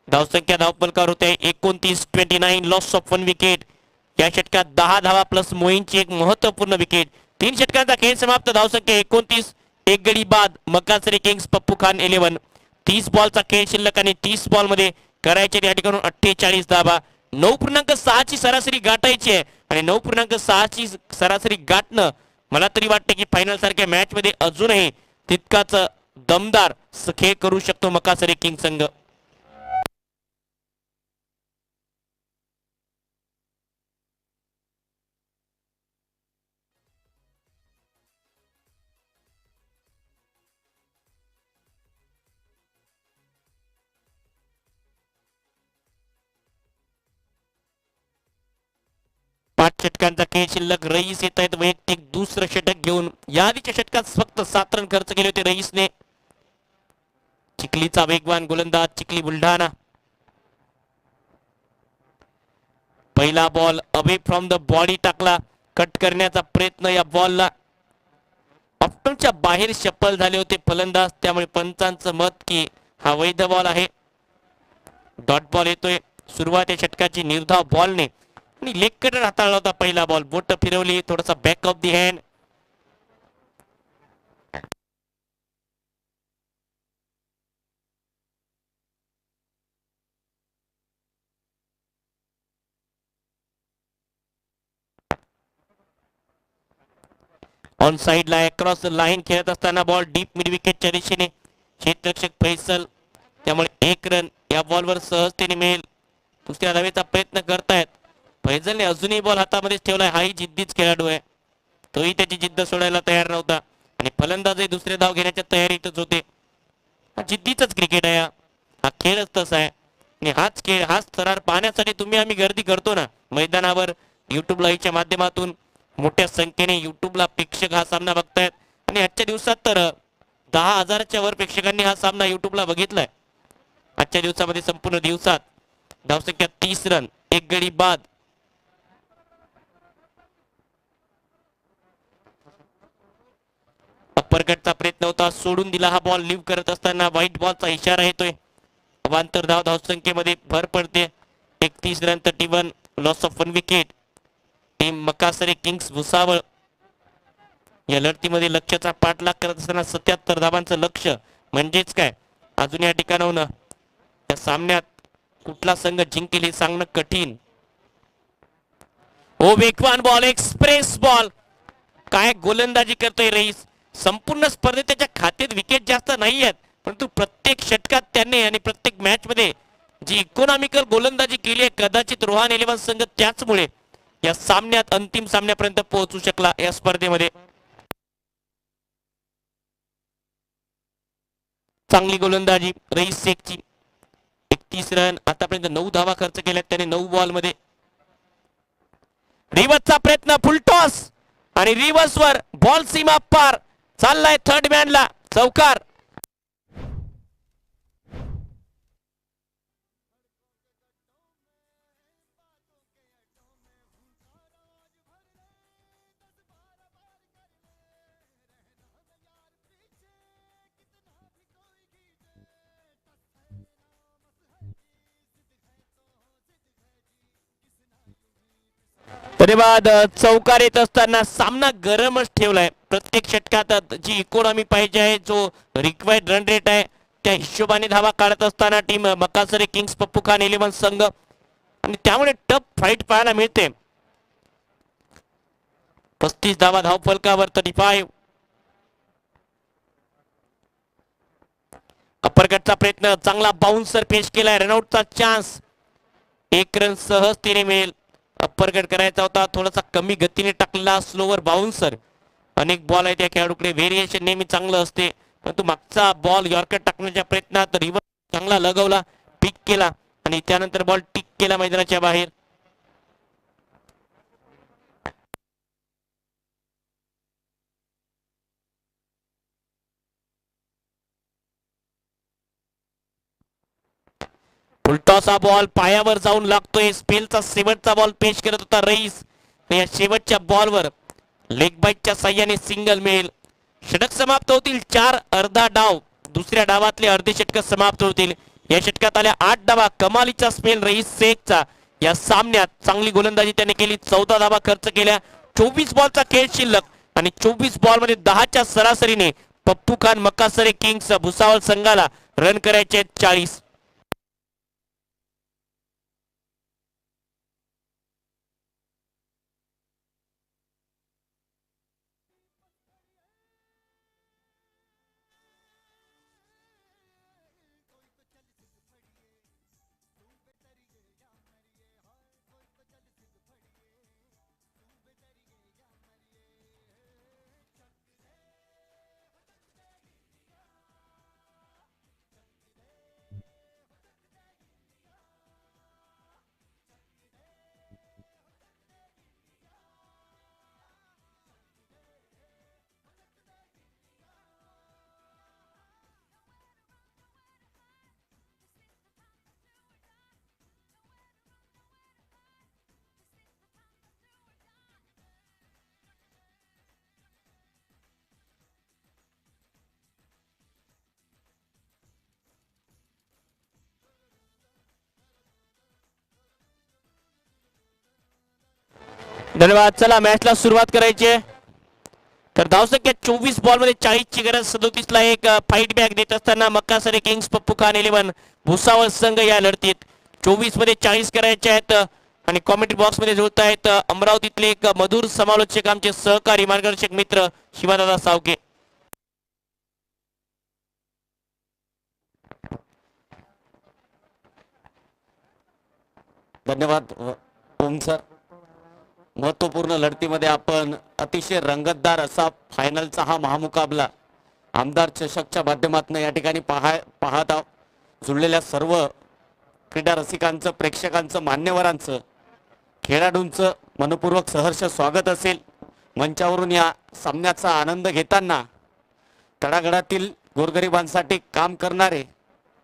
धावसंख्या धावफलकावर होते 29-29, लॉस ऑफ 1 विकेट. या षटकात 10 धावा प्लस मोईनची एक महत्वपूर्ण विकेट. 3 षटकांचा खेळ समाप्त, धावसंख्या 29, एक गडी बाद. मकासरे किंग्स पप्पू खान 11. 30 बॉलचा खेळ शिल्लक आणि 30 बॉल मध्ये करायचे या ठिकाणी 48 धावा. 9.6 ची सरासरी गाठायची आहे आणि 9.6 ची सरासरी गाठणं मला तरी वाटतं की फायनल सारख्या मॅच मध्ये अजूनही तितकाच दमदार खेळ करू शकतो मकासरे किंग संघ. 5 षटकांचा खेळ शिल्लक. रईस येत आहेत वैयक्तिक दुसरं षटक घेऊन. या आधीच्या षटकात फक्त 7 रन खर्च केले होते रईसने. चिखलीचा वेगवान गोलंदाज चिखली बुलढाणा. पहिला ball away from the body टाकला. कट करण्याचा प्रयत्न या बॉलला. ऑप्टनच्या बाहेर शफल झाले होते फलंदाज, त्यामुळे पंचांचं मत की हा वैध बॉल आहे. डॉट बॉल येतोय सुरुवात या षटकाची निर्धाव बॉलने आणि लेग कटर हाताळला होता पहिला बॉल. बोट फिरवली, थोडासा back of the hand. On साइडला अक्रॉस द लाईन खेळत असताना बॉल डीप मिड विकेटच्या दिशेने. क्षेत्ररक्षक फैसल, त्यामुळे 1 रन या बॉलवर सहजतेने मिळेल. दुसऱ्या धावेचा प्रयत्न करतायत. फैजलने अजूनही बॉल हातामध्येच ठेवलाय. हाही जिद्दीच खेळाडू आहे, तोही त्याची जिद्द सोडायला तयार नव्हता आणि फलंदाजही दुसरे धाव घेण्याच्या तयारीतच होते. हा जिद्दीचाच क्रिकेट आहे, हा खेळच तसा आहे आणि हाच खेळ हाच थरार पाहण्यासाठी तुम्ही आम्ही गर्दी करतो ना मैदानावर. युट्यूब लाईव्हच्या माध्यमातून मोठ्या संख्येने युट्यूबला प्रेक्षक हा सामना बघतायत आणि आजच्या दिवसात तर 10,000च्या वर प्रेक्षकांनी हा सामना युट्यूबला बघितलाय. आजच्या दिवसामध्ये संपूर्ण दिवसात धावसंख्या 30 रन, 1 गडी बाद. अपरकटचा प्रयत्न होता, सोडून दिला हा बॉल. लिव्ह करत असताना व्हाईट बॉलचा इशारा येतोय. अवांतर धाव धावसंख्येमध्ये भर पडते. 31 run 31, loss of 1 wicket. Team Makasare Kings Bhusawal या लढतीमध्ये लक्ष्याचा पाठलाग करत असताना 77 धावांचं लक्ष. म्हणजेच काय, अजून या ठिकाणाहून या सामन्यात कुठला संघ जिंकेल हे सांगणं कठीण. ओ वेगवान बॉल, एक्सप्रेस बॉल. काय गोलंदाजी करतोय रईस. संपूर्ण स्पर्धेत त्याच्या खात्यात विकेट जास्त नाही आहेत, परंतु प्रत्येक षटकात त्याने आणि प्रत्येक मॅच मध्ये जी इकॉनॉमिकल गोलंदाजी केली आहे, कदाचित रोहन 11 संघ त्याचमुळे या सामन्यात अंतिम सामन्यापर्यंत पोहोचू शकला या स्पर्धेमध्ये. चांगली गोलंदाजी रईस शेखची. 31 रन, आतापर्यंत 9 धावा खर्च केल्यात त्याने 9 बॉल मध्ये. रिव्हर्सचा प्रयत्न, फुल टॉस आणि रिव्हर्स वर बॉल सीमा पार. चाललाय थर्ड मॅनला चौकार. तरी बाद चौकार येत असताना सामना गरमच ठेवलाय. प्रत्येक षटकात जी इकॉनॉमी पाहिजे आहे, जो रिक्वायर्ड रन रेट आहे, त्या हिशोबाने धावा काढत असताना टीम मकासरे किंग्स पप्पू खान 11 संघ आणि त्यामुळे टफ फाईट पाहायला मिळते. 35 धावा धाव फलकावर 35. अपरकटचा प्रयत्न, चांगला बाउन्सर पेश केलाय. रनआउटचा चान्स. 1 रन सहजतेने मिळेल. अपरकट करायचा होता, थोडासा कमी गतीने टाकलेला स्लोवर बाउन्सर. अनेक बॉल आहेत या खेळाडूकडे, व्हेरिएशन नेहमी चांगलं असते, परंतु मागचा बॉल यॉर्कर टाकण्याच्या प्रयत्नात रिव्हर्स चांगला लगवला, पिक केला आणि त्यानंतर बॉल टिक केला मैदानाच्या बाहेर. फुलटॉसा बॉल पायावर जाऊन लागतोय. स्पेलचा शेवटचा बॉल पेश करत होता रईस. या शेवटच्या बॉलवर लेग बाईटच्या साह्याने सिंगल मिळेल. षटक समाप्त होतील. 4 अर्धा डाव, दुसऱ्या डावातले अर्धे षटक समाप्त होतील. या षटकात आल्या 8 धावा. कमालीचा स्पेल रईस शेखचा. या सामन्यात चांगली गोलंदाजी त्याने केली. 14 धावा खर्च केल्या. 24 बॉलचा खेळ शिल्लक आणि 24 बॉल मध्ये 10च्या सरासरीने पप्पू खान मकासरे किंग्स भुसावळ संघाला रन करायचे 40. धन्यवाद. चला मॅचला सुरुवात करायची आहे. तर धावसंख्या 24 बॉल मध्ये 40 ची गरज. 37 ला एक फाईट बॅक देत असताना मक्कासरे किंग्स पप्पू खान 11 भुसावळ संघ या लढतीत 24 मध्ये 40 करायचे आहेत. आणि कॉमेंट्री बॉक्स मध्ये जोडत आहेत अमरावतीतले एक मधुर समालोचक आमचे सहकारी मार्गदर्शक मित्र शिवादादा सावके. धन्यवाद ओम सर. महत्वपूर्ण लढतीमध्ये आपण अतिशय रंगतदार असा फायनलचा हा महामुकाबला आमदार चषकच्या माध्यमातून या ठिकाणी पाहत आहोत. जुळलेल्या सर्व क्रीडा रसिकांचं, प्रेक्षकांचं, मान्यवरांचं, खेळाडूंचं मनपूर्वक सहर्ष स्वागत असेल. मंचावरून या सामन्याचा आनंद घेताना तळागाळातील गोरगरिबांसाठी काम करणारे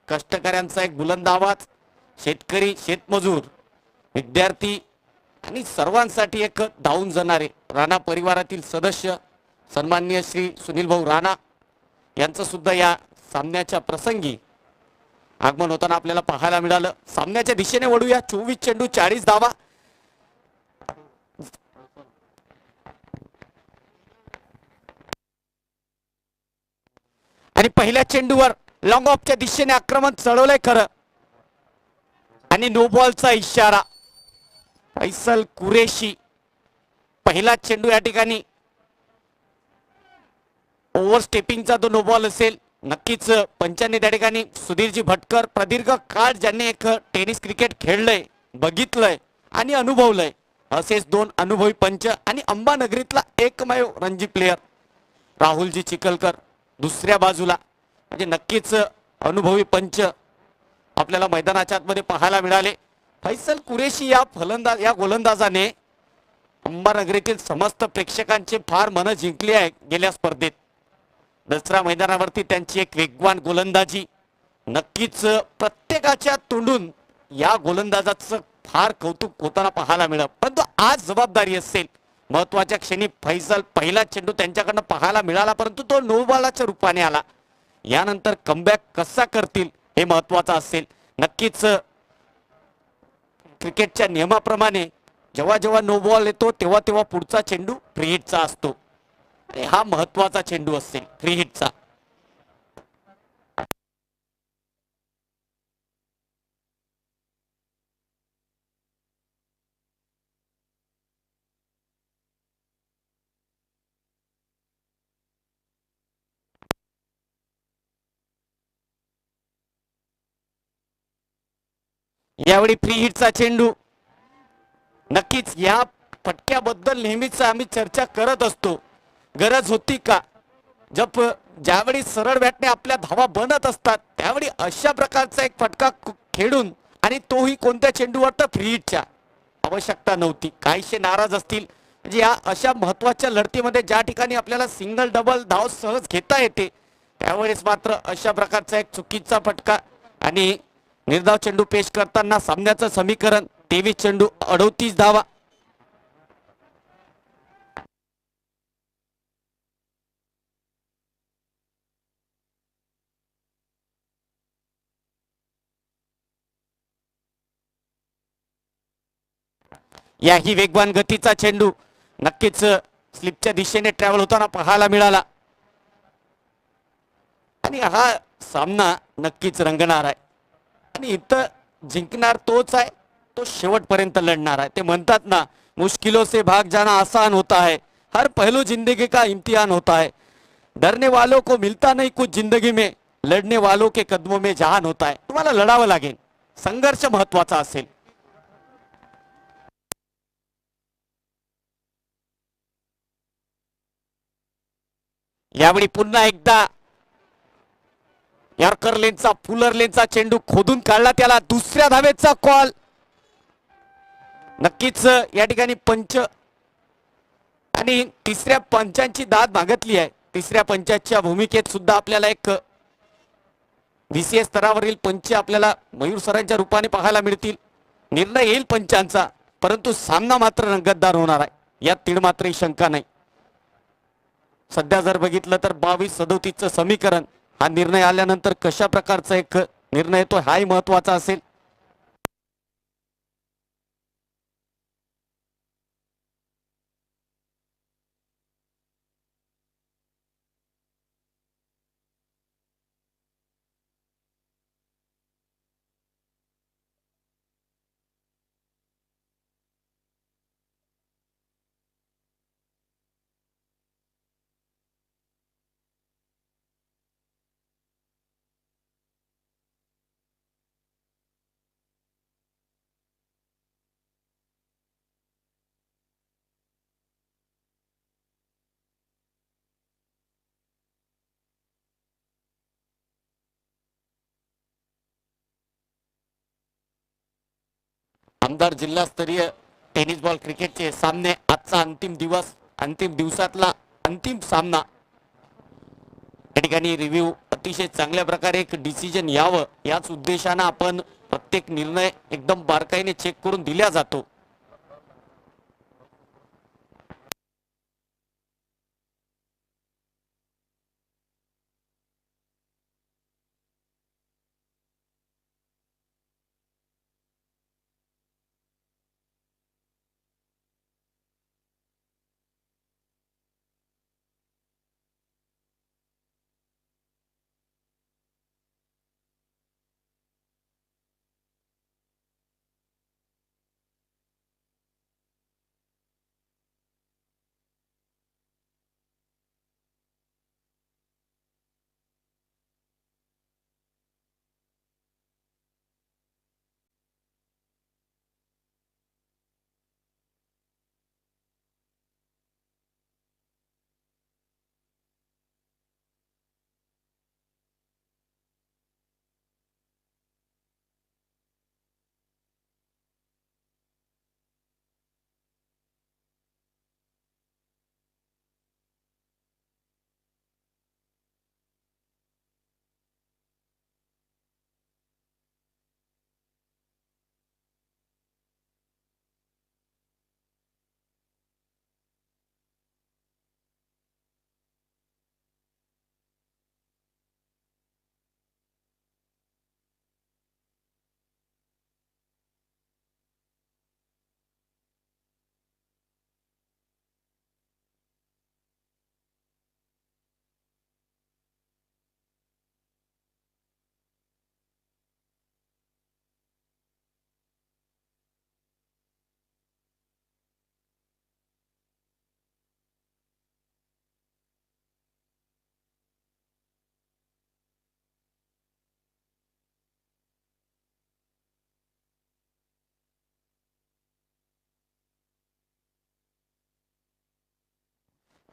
कष्टकऱ्यांचा एक बुलंद आवाज, शेतकरी, शेतमजूर, विद्यार्थी आणि सर्वांसाठी एक धावून जाणारे राणा परिवारातील सदस्य सन्माननीय श्री सुनील भाऊ राणा यांचं सुद्धा या सामन्याच्या प्रसंगी आगमन होताना आपल्याला पाहायला मिळालं. सामन्याच्या दिशेने वळूया. 24 चेंडू 40 धावा. आणि पहिल्या चेंडूवर लॉंग ऑफच्या दिशेने आक्रमण चढवलंय खरं. आणि नो बॉलचा इशारा. फैसल कुरेशी पहिला चेंडू या ठिकाणी ओव्हर स्टेपिंगचा तो नो बॉल असेल. नक्कीच पंचांनी त्या ठिकाणी सुधीरजी भटकर प्रदीर्घ काळ ज्यांनी एक टेनिस क्रिकेट खेळलंय, बघितलंय आणि अनुभवलंय असेच दोन अनुभवी पंच आणि अंबानगरीतला एकमेव रणजी प्लेयर राहुलजी चिखलकर दुसऱ्या बाजूला. म्हणजे नक्कीच अनुभवी पंच आपल्याला मैदानाच्या आतमध्ये पाहायला मिळाले. फैसल कुरेशी या गोलंदाजाने अंबानगरीतील समस्त प्रेक्षकांचे फार मन जिंकले आहे गेल्या स्पर्धेत. दसरा मैदानावरती त्यांची एक वेगवान गोलंदाजी. नक्कीच प्रत्येकाच्या तोंडून या गोलंदाजाचं फार कौतुक होताना पाहायला मिळालं. परंतु आज जबाबदारी असेल. महत्वाच्या क्षणी फैसल पहिला चेंडू त्यांच्याकडनं पाहायला मिळाला, परंतु तो नो बॉलाच्या रूपाने आला. यानंतर कमबॅक कसा करतील हे महत्वाचं असेल. नक्कीच क्रिकेटच्या नियमाप्रमाणे जेव्हा जेव्हा नो बॉल येतो तेव्हा तेव्हा पुढचा चेंडू फ्री हिटचा असतो. हा महत्वाचा चेंडू असेल फ्री हिटचा. यावेळी फ्री हिटचा चेंडू. नक्कीच या फटक्याबद्दल नेहमीच आम्ही चर्चा करत असतो. गरज होती का? ज्यावेळी सरळ बॅटने आपल्या धावा बनत असतात त्यावेळी अशा प्रकारचा एक फटका खेळून आणि तोही कोणत्या चेंडूवर तर फ्री हिटच्या आवश्यकता नव्हती. काहीशे नाराज असतील. म्हणजे या अशा महत्वाच्या लढतीमध्ये ज्या ठिकाणी आपल्याला सिंगल डबल धाव सहज घेता येते त्यावेळेस मात्र अशा प्रकारचा एक चुकीचा फटका आणि निर्धाव चेंडू पेश करताना सामन्याचं समीकरण 23 चेंडू 38 धावा. याही वेगवान गतीचा चेंडू नक्कीच स्लिपच्या दिशेने ट्रॅव्हल होताना पाहायला मिळाला. आणि हा सामना नक्कीच रंगणार आहे आणि इथं जिंकणार तोच आहे, तो शेवटपर्यंत लढणार आहे. ते म्हणतात ना, मुश्किलों से भाग जाना आसान होता है, हर पहलू जिंदगी का इम्तिहान होता है. डरने वालों को मिलता नहीं कुछ जिंदगी में, लढने वालों के कदमों में जहान होता है. तुम्हाला लढावं लागेल. संघर्ष महत्वाचा असेल. यावेळी पुन्हा एकदा यॉर्कर लेनचा फुलर लेनचा चेंडू खोदून काढला. त्याला दुसऱ्या धावेचा कॉल. नक्कीच या ठिकाणी पंच आणि तिसऱ्या पंचांची दाद मागितली आहे. तिसऱ्या पंचाच्या भूमिकेत सुद्धा आपल्याला एक VCS स्तरावरील पंच आपल्याला मयूर सरांच्या रूपाने पाहायला मिळतील. निर्णय येईल पंचांचा, परंतु सामना मात्र रंगतदार होणार आहे यात तीळ मात्र शंका नाही. सध्या जर बघितलं तर 22-37चं समीकरण. हा निर्णय आल्यानंतर कशा प्रकारचा एक निर्णय येतो हाही महत्वाचा असेल. आमदार जिल्हास्तरीय टेनिस बॉल क्रिकेटचे सामने आजचा अंतिम दिवस, अंतिम दिवसातला अंतिम सामना. या ठिकाणी रिव्ह्यू अतिशय चांगल्या प्रकारे एक डिसिजन यावं याच उद्देशानं आपण प्रत्येक निर्णय एकदम बारकाईने चेक करून दिला जातो.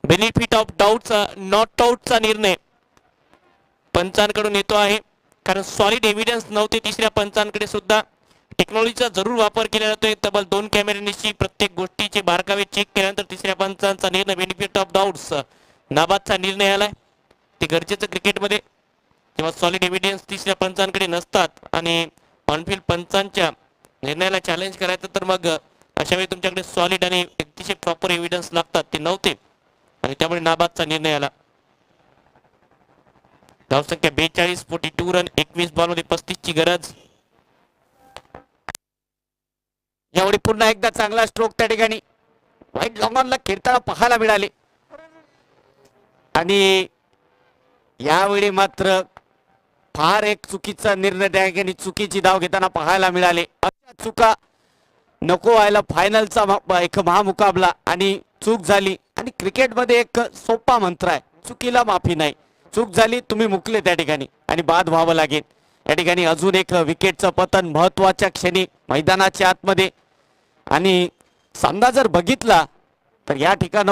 बेनिफिट ऑफ डाऊटचा नॉट आउटचा निर्णय पंचांकडून येतो आहे, कारण सॉलिड एव्हिडन्स नव्हते. तिसऱ्या पंचांकडे सुद्धा टेक्नॉलॉजीचा जरूर वापर केला जातोय. तब्बल 2 कॅमेऱ्यांनी प्रत्येक गोष्टीचे बारकावे चेक केल्यानंतर तिसऱ्या पंचांचा निर्णय बेनिफिट ऑफ डाऊट्स नाबादचा निर्णय आलाय. ते गरजेचं क्रिकेटमध्ये, जेव्हा सॉलिड एव्हिडन्स तिसऱ्या पंचांकडे नसतात आणि ऑनफिल्ड पंचांच्या निर्णयाला चॅलेंज करायचं, तर मग अशा वेळी तुमच्याकडे सॉलिड आणि अतिशय प्रॉपर एव्हिडन्स लागतात, ते नव्हते आणि त्यामुळे नाबादचा निर्णय आला. धावसंख्या 42, 42 रन, 21 बॉल मध्ये 35 ची गरज. यावेळी पुन्हा एकदा चांगला स्ट्रोक त्या ठिकाणी वाईट लॉंग ऑनला खेळताना पाहायला मिळाले आणि यावेळी मात्र फार एक चुकीचा निर्णय त्या ठिकाणी, चुकीची धाव घेताना पाहायला मिळाले. अशा चुका नको व्हायला. फायनलचा एक महामुकाबला आणि चूक झाली, आणि क्रिकेटमध्ये एक सोपा मंत्र आहे, चुकीला माफी नाही. चूक झाली, तुम्ही मुकले त्या ठिकाणी आणि बाद व्हावं लागेल. या ठिकाणी अजून एक विकेटचं पतन महत्वाच्या क्षणी मैदानाच्या आतमध्ये. आणि सामना जर बघितला तर या ठिकाणी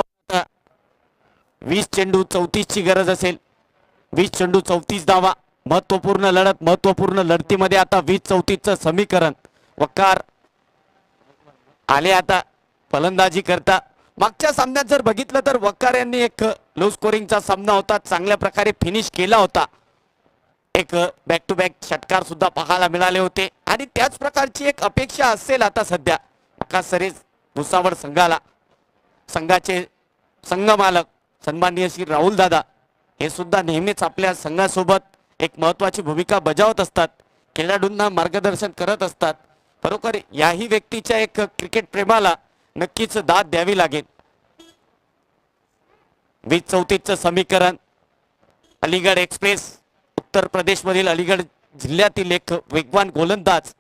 20 चेंडू 34 ची गरज असेल. 20 चेंडू 34 धावा. महत्वपूर्ण लढत, महत्वपूर्ण लढतीमध्ये आता 20-34 चं समीकरण. वकार आले आता फलंदाजी करता. मागच्या सामन्यात जर बघितलं तर वकार यांनी एक लो स्कोरिंगचा सामना होता, चांगल्या प्रकारे फिनिश केला होता. एक बॅक टू बॅक षटकार सुद्धा पाहायला मिळाले होते आणि त्याच प्रकारची एक अपेक्षा असेल आता सध्या आकाश सरेज भुसावळ संघाला. संघाचे संघमालक सन्माननीय श्री राहुल दादा हे सुद्धा नेहमीच आपल्या संघासोबत एक महत्वाची भूमिका बजावत असतात, खेळाडूंना मार्गदर्शन करत असतात. बरोबर याही व्यक्तीच्या एक क्रिकेट प्रेमाला नक्कीच दाद द्यावी लागेल. 20-34 चं समीकरण. अलीगड एक्सप्रेस उत्तर प्रदेश मधील अलीगड जिल्ह्यातील एक वेगवान गोलंदाज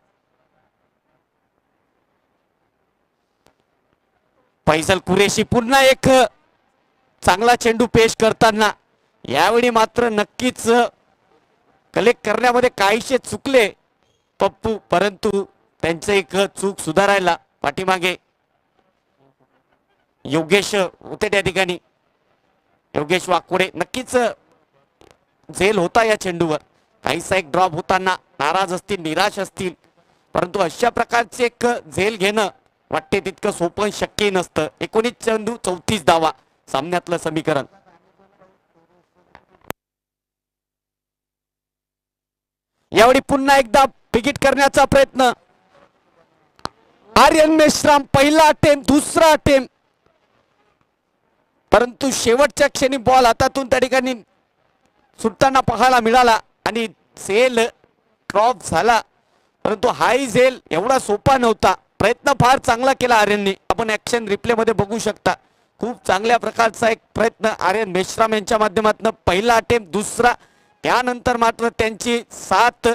फैसल कुरेशी पुन्हा एक चांगला चेंडू पेश करताना यावेळी मात्र नक्कीच कलेक्ट करण्यामध्ये काहीशे चुकले पप्पू, परंतु त्यांचं एक चूक सुधारायला पाठीमागे योगेश होते त्या ठिकाणी. योगेश वाकोडे नक्कीच झेल होता या चेंडूवर. काहीसा एक ड्रॉप होताना नाराज असतील, निराश असतील, परंतु अशा प्रकारचे एक झेल घेणं वाटते तितकं सोपं शक्य नसतं. 19 चेंडू 34 धावा सामन्यातलं समीकरण. यावेळी पुन्हा एकदा विकेट करण्याचा प्रयत्न. आर्यन मेश्राम पहिला अटेम्प्ट, दुसरा अटेम्प्ट, परंतु शेवटच्या क्षणी बॉल हातातून त्या ठिकाणी सुटताना पाहायला मिळाला आणि झेल ड्रॉप झाला. परंतु हाय झेल एवढा सोपा नव्हता. प्रयत्न फार चांगला केला आर्यनने. आपण ऍक्शन रिप्ले मध्ये बघू शकता. खूप चांगल्या प्रकारचा एक प्रयत्न आर्यन मेश्राम यांच्या माध्यमातून. पहिला अटेम्प्ट, दुसरा, त्यानंतर मात्र त्यांची 7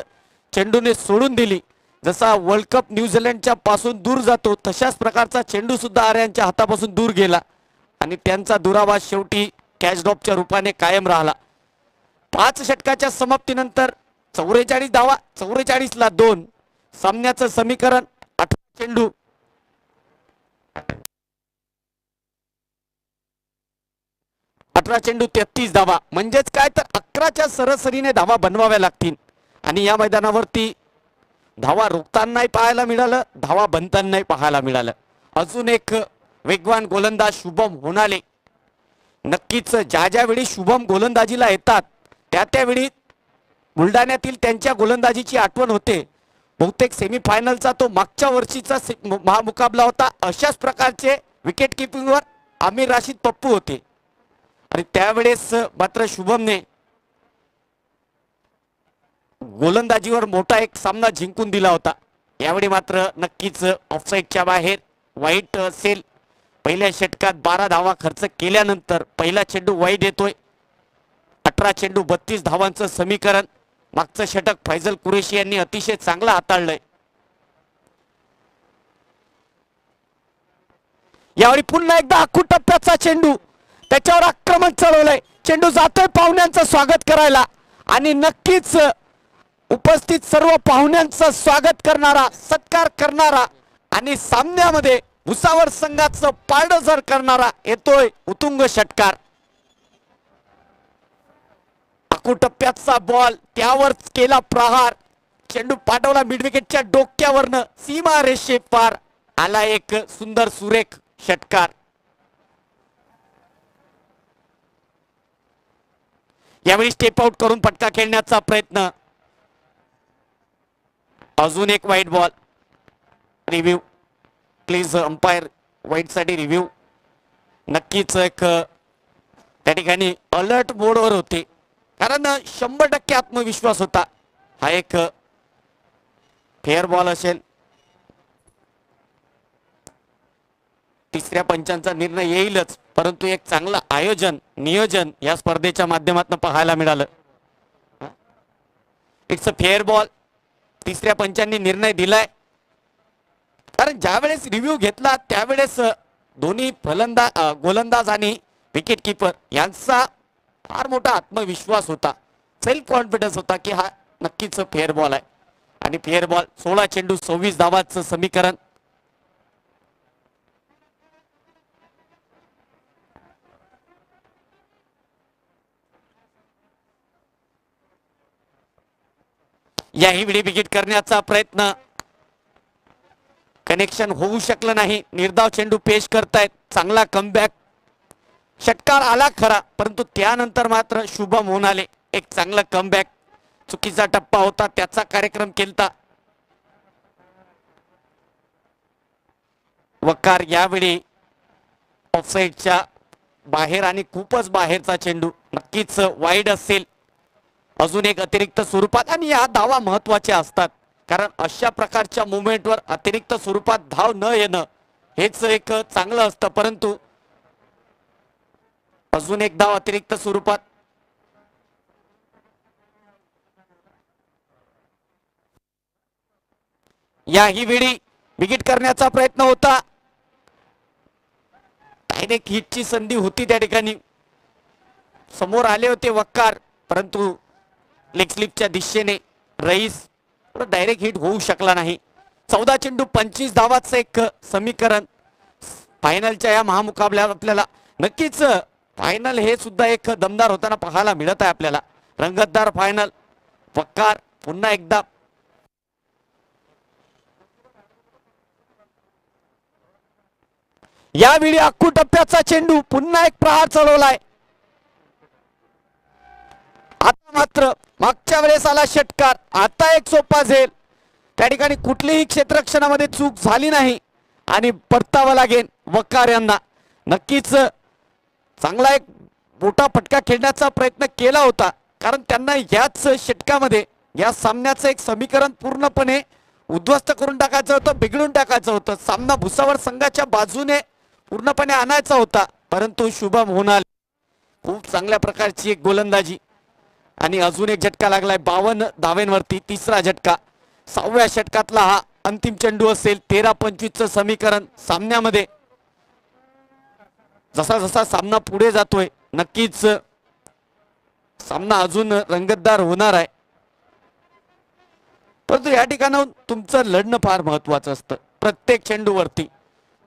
चेंडूने सोडून दिली. जसा वर्ल्ड कप न्यूझीलंडच्या पासून दूर जातो तशाच प्रकारचा चेंडू सुद्धा आर्यनच्या हातापासून दूर गेला आणि त्यांचा दुरावास शेवटी कॅच ड्रॉपच्या रूपाने कायम राहिला. 5 षटकाच्या समाप्तीनंतर 44 धावा, 44 ला 2. सामन्याचं समीकरण 18 चेंडू 33 धावा. म्हणजेच काय तर 11च्या सरासरीने धावा बनवाव्या लागतील आणि या मैदानावरती धावा रोखतानाही पाहायला मिळालं, धावा बनतानाही पाहायला मिळालं. अजून एक वेगवान गोलंदाज शुभम होनाले. नक्कीच ज्या ज्या वेळी शुभम गोलंदाजीला येतात त्यावेळी बुलढाण्यातील त्यांच्या गोलंदाजीची आठवण होते. बहुतेक सेमीफायनलचा तो मागच्या वर्षीचा महामुकाबला होता. अशाच प्रकारचे विकेट किपिंगवर आमिर राशीद पप्पू होते आणि त्यावेळेस मात्र शुभमने गोलंदाजीवर मोठा एक सामना जिंकून दिला होता. यावेळी मात्र नक्कीच ऑफसाईडच्या बाहेर वाईट असेल. पहिल्या षटकात 12 धावा खर्च केल्यानंतर पहिला चेंडू वाईट येतोय. 18 चेंडू 32 धावांचं समीकरण. मागचं षटक फैजल कुरेशी यांनी अतिशय चांगला हाताळलंय. यावेळी पुन्हा एकदा आखू टप्प्याचा चेंडू, त्याच्यावर आक्रमण चालवलंय. चेंडू जातोय पाहुण्यांचं स्वागत करायला आणि नक्कीच उपस्थित सर्व पाहुण्यांचं स्वागत करणारा, सत्कार करणारा आणि सामन्यामध्ये भुसावळ संघाचं पारडं करणारा येतोय उत्तुंग षटकार. आखू टप्प्याचा बॉल, त्यावर केला प्रहार. चेंडू पाठवला मिडविकेटच्या डोक्यावरनं, सीमा रेषे पार. आला एक सुंदर सुरेख षटकार. यावेळी स्टेप आउट करून फटका खेळण्याचा प्रयत्न. अजून एक वाईट बॉल. रिव्ह्यू प्लीज अंपायर, वाईट साठी रिव्ह्यू. नक्कीच एक त्या ठिकाणी अलर्ट मोडवर होते कारण 100% आत्मविश्वास होता. हा एक फेअर बॉल असेल. तिसऱ्या पंचांचा निर्णय येईलच, परंतु एक चांगलं आयोजन, नियोजन या स्पर्धेच्या माध्यमातून पाहायला मिळालं. It's a fair ball. तिसऱ्या पंचांनी निर्णय दिलाय कारण ज्यावेळेस रिव्ह्यू घेतला त्यावेळेस दोन्ही गोलंदाज आणि विकेट किपर यांचा फार मोठा आत्मविश्वास होता, सेल्फ कॉन्फिडन्स होता की हा नक्कीच फेअर बॉल आहे. आणि फेअर बॉल. 16 चेंडू 26 धावांचं समीकरण. याही वेळी विकेट करण्याचा प्रयत्न, कनेक्शन होऊ शकलं नाही. निर्धाव चेंडू पेश करतायत. चांगला कमबॅक. षटकार आला खरा, परंतु त्यानंतर मात्र शुभम होनाले एक चांगला कमबॅक. चुकीचा टप्पा होता, त्याचा कार्यक्रम केलता. वकार यावेळी ऑफसाईडच्या बाहेर आणि खूपच बाहेरचा चेंडू. नक्कीच वाईड असेल. अजून एक अतिरिक्त स्वरूपात. आणि या धावा महत्वाच्या असतात कारण अशा प्रकारच्या मुवमेंटवर अतिरिक्त स्वरूपात धाव न येणं हेच एक चांगलं असतं. परंतु अजून एक धाव अतिरिक्त स्वरूपात. याही वेळी विकेट करण्याचा प्रयत्न होता. डायरेक्ट हिटची संधी होती त्या ठिकाणी. समोर आले होते वक्कार, परंतु लेग स्लिपच्या दिशेने रईस डायरेक्ट हिट होऊ शकला नाही. 14 चेंडू 25 धावांचं एक समीकरण. फायनलच्या या महामुकाबल्यात आपल्याला नक्कीच फायनल हे सुद्धा एक दमदार होताना पाहायला मिळत आहे आपल्याला. रंगतदार फायनल. वक्कार पुन्हा एकदा यावेळी अक्कू टप्प्याचा चेंडू पुन्हा एक प्रहार चढवलाय. आता मात्र मागच्या वेळेस आला षटकार, आता एक सोपा झेल. त्या ठिकाणी कुठलीही क्षेत्ररक्षणामध्ये चूक झाली नाही आणि परतावं लागेल वकार यांना. नक्कीच चांगला एक मोठा फटका खेळण्याचा प्रयत्न केला होता, कारण त्यांना याच षटकामध्ये या सामन्याचं एक समीकरण पूर्णपणे उद्ध्वस्त करून टाकायचं होतं, बिघडून टाकायचं होतं. सामना भुसावळ संघाच्या बाजूने पूर्णपणे आणायचा होता, परंतु शुभम होनाल खूप चांगल्या प्रकारची एक गोलंदाजी आणि अजून एक झटका लागलाय 52 धावेंवरती. तिसरा झटका, 6व्या षटकातला हा अंतिम चेंडू असेल. 13-25चं समीकरण सामन्यामध्ये. जसा जसा सामना पुढे जातोय नक्कीच सामना अजून रंगतदार होणार आहे, परंतु या ठिकाणाहून तुमचं लढणं फार महत्वाचं असतं. प्रत्येक चेंडूवरती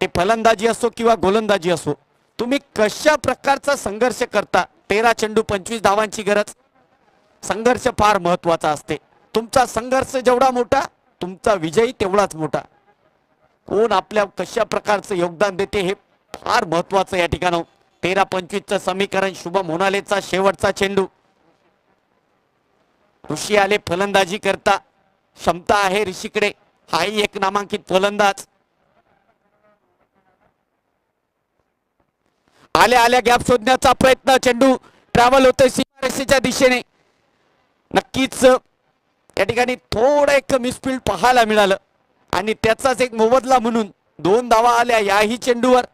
ते फलंदाजी असो किंवा गोलंदाजी असो, तुम्ही कशा प्रकारचा संघर्ष करता. 13 चेंडू 25 धावांची गरज. संघर्ष फार महत्वाचा असते. तुमचा संघर्ष जेवढा मोठा तुमचा विजय तेवढाच मोठा. कोण आपल्या कशा प्रकारचं योगदान देते हे फार महत्वाचं. या ठिकाणी 13-25चं समीकरण. शुभम होनालेचा शेवटचा चेंडू. ऋषी आले फलंदाजी करता, क्षमता आहे ऋषीकडे, हाही एक नामांकित फलंदाज. आल्या आल्या गॅप शोधण्याचा प्रयत्न, चेंडू ट्रॅव्हल होतोय सीमारेषेच्या दिशेने. नक्कीच या ठिकाणी थोडं एक मिसफील्ड पाहायला मिळालं आणि त्याचाच एक मोबदला म्हणून 2 धावा आल्या याही चेंडूवर.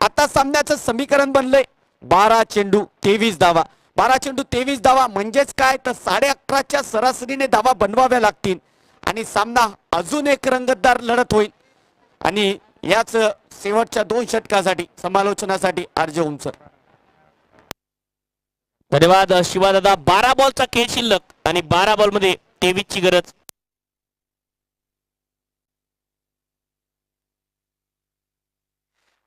आता सामन्याचं समीकरण बनलंय 12 चेंडू 23 धावा. 12 चेंडू 23 धावा म्हणजेच काय तर 11:30च्या सरासरीने धावा बनवाव्या लागतील आणि सामना अजून एक रंगतदार लढत होईल. आणि याच शेवटच्या 2 षटकासाठी समालोचनासाठी आरजे उंचर. धन्यवाद शिवादादा. 12 बॉलचा खेळ शिल्लक आणि 12 बॉल मध्ये 23 ची गरज.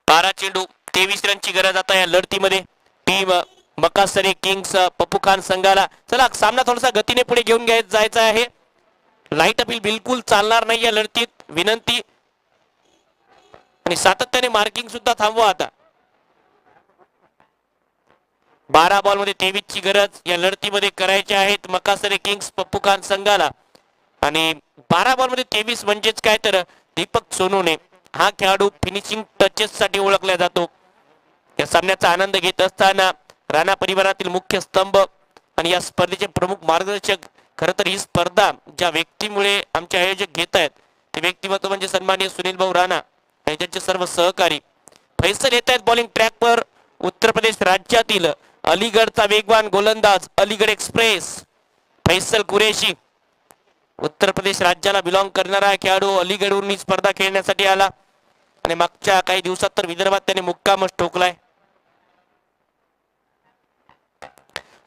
बारा चेंडू 23 रनची गरज आता या लढतीमध्ये. टीम मकासरे किंग्स पप्पू खान संघाला. चला सामना थोडासा गतीने पुढे घेऊन जायचा आहे. लाईट अपील बिलकुल चालणार नाही या लढतीत, विनंती. आणि सातत्याने मार्किंग सुद्धा थांबवा आता. 12 बॉल मध्ये 23 ची गरज या लढतीमध्ये करायचे आहेत मकासरे किंग्स पप्पू खान संघाला. आणि 12 बॉल मध्ये 23 म्हणजेच काय तर दीपक सोनवणे हा खेळाडू फिनिशिंग टचेस साठी ओळखला जातो. या सामन्याचा आनंद घेत असताना राणा परिवारातील मुख्य स्तंभ आणि या स्पर्धेचे प्रमुख मार्गदर्शक. खरं तर ही स्पर्धा ज्या व्यक्तीमुळे आमचे आयोजक घेत आहेत ते व्यक्तिमत्व म्हणजे सन्माननीय सुनील भाऊ राणा आणि त्यांचे सर्व सहकारी. फैसल येत आहेत बॉलिंग ट्रॅकवर. उत्तर प्रदेश राज्यातील अलीगडचा वेगवान गोलंदाज अलीगड एक्सप्रेस फैसल कुरेशी. उत्तर प्रदेश राज्याला बिलॉंग करणारा खेळाडू अलीगडवरून ही स्पर्धा खेळण्यासाठी आला आणि मागच्या काही दिवसात तर विदर्भात त्याने मुक्कामच ठोकलाय.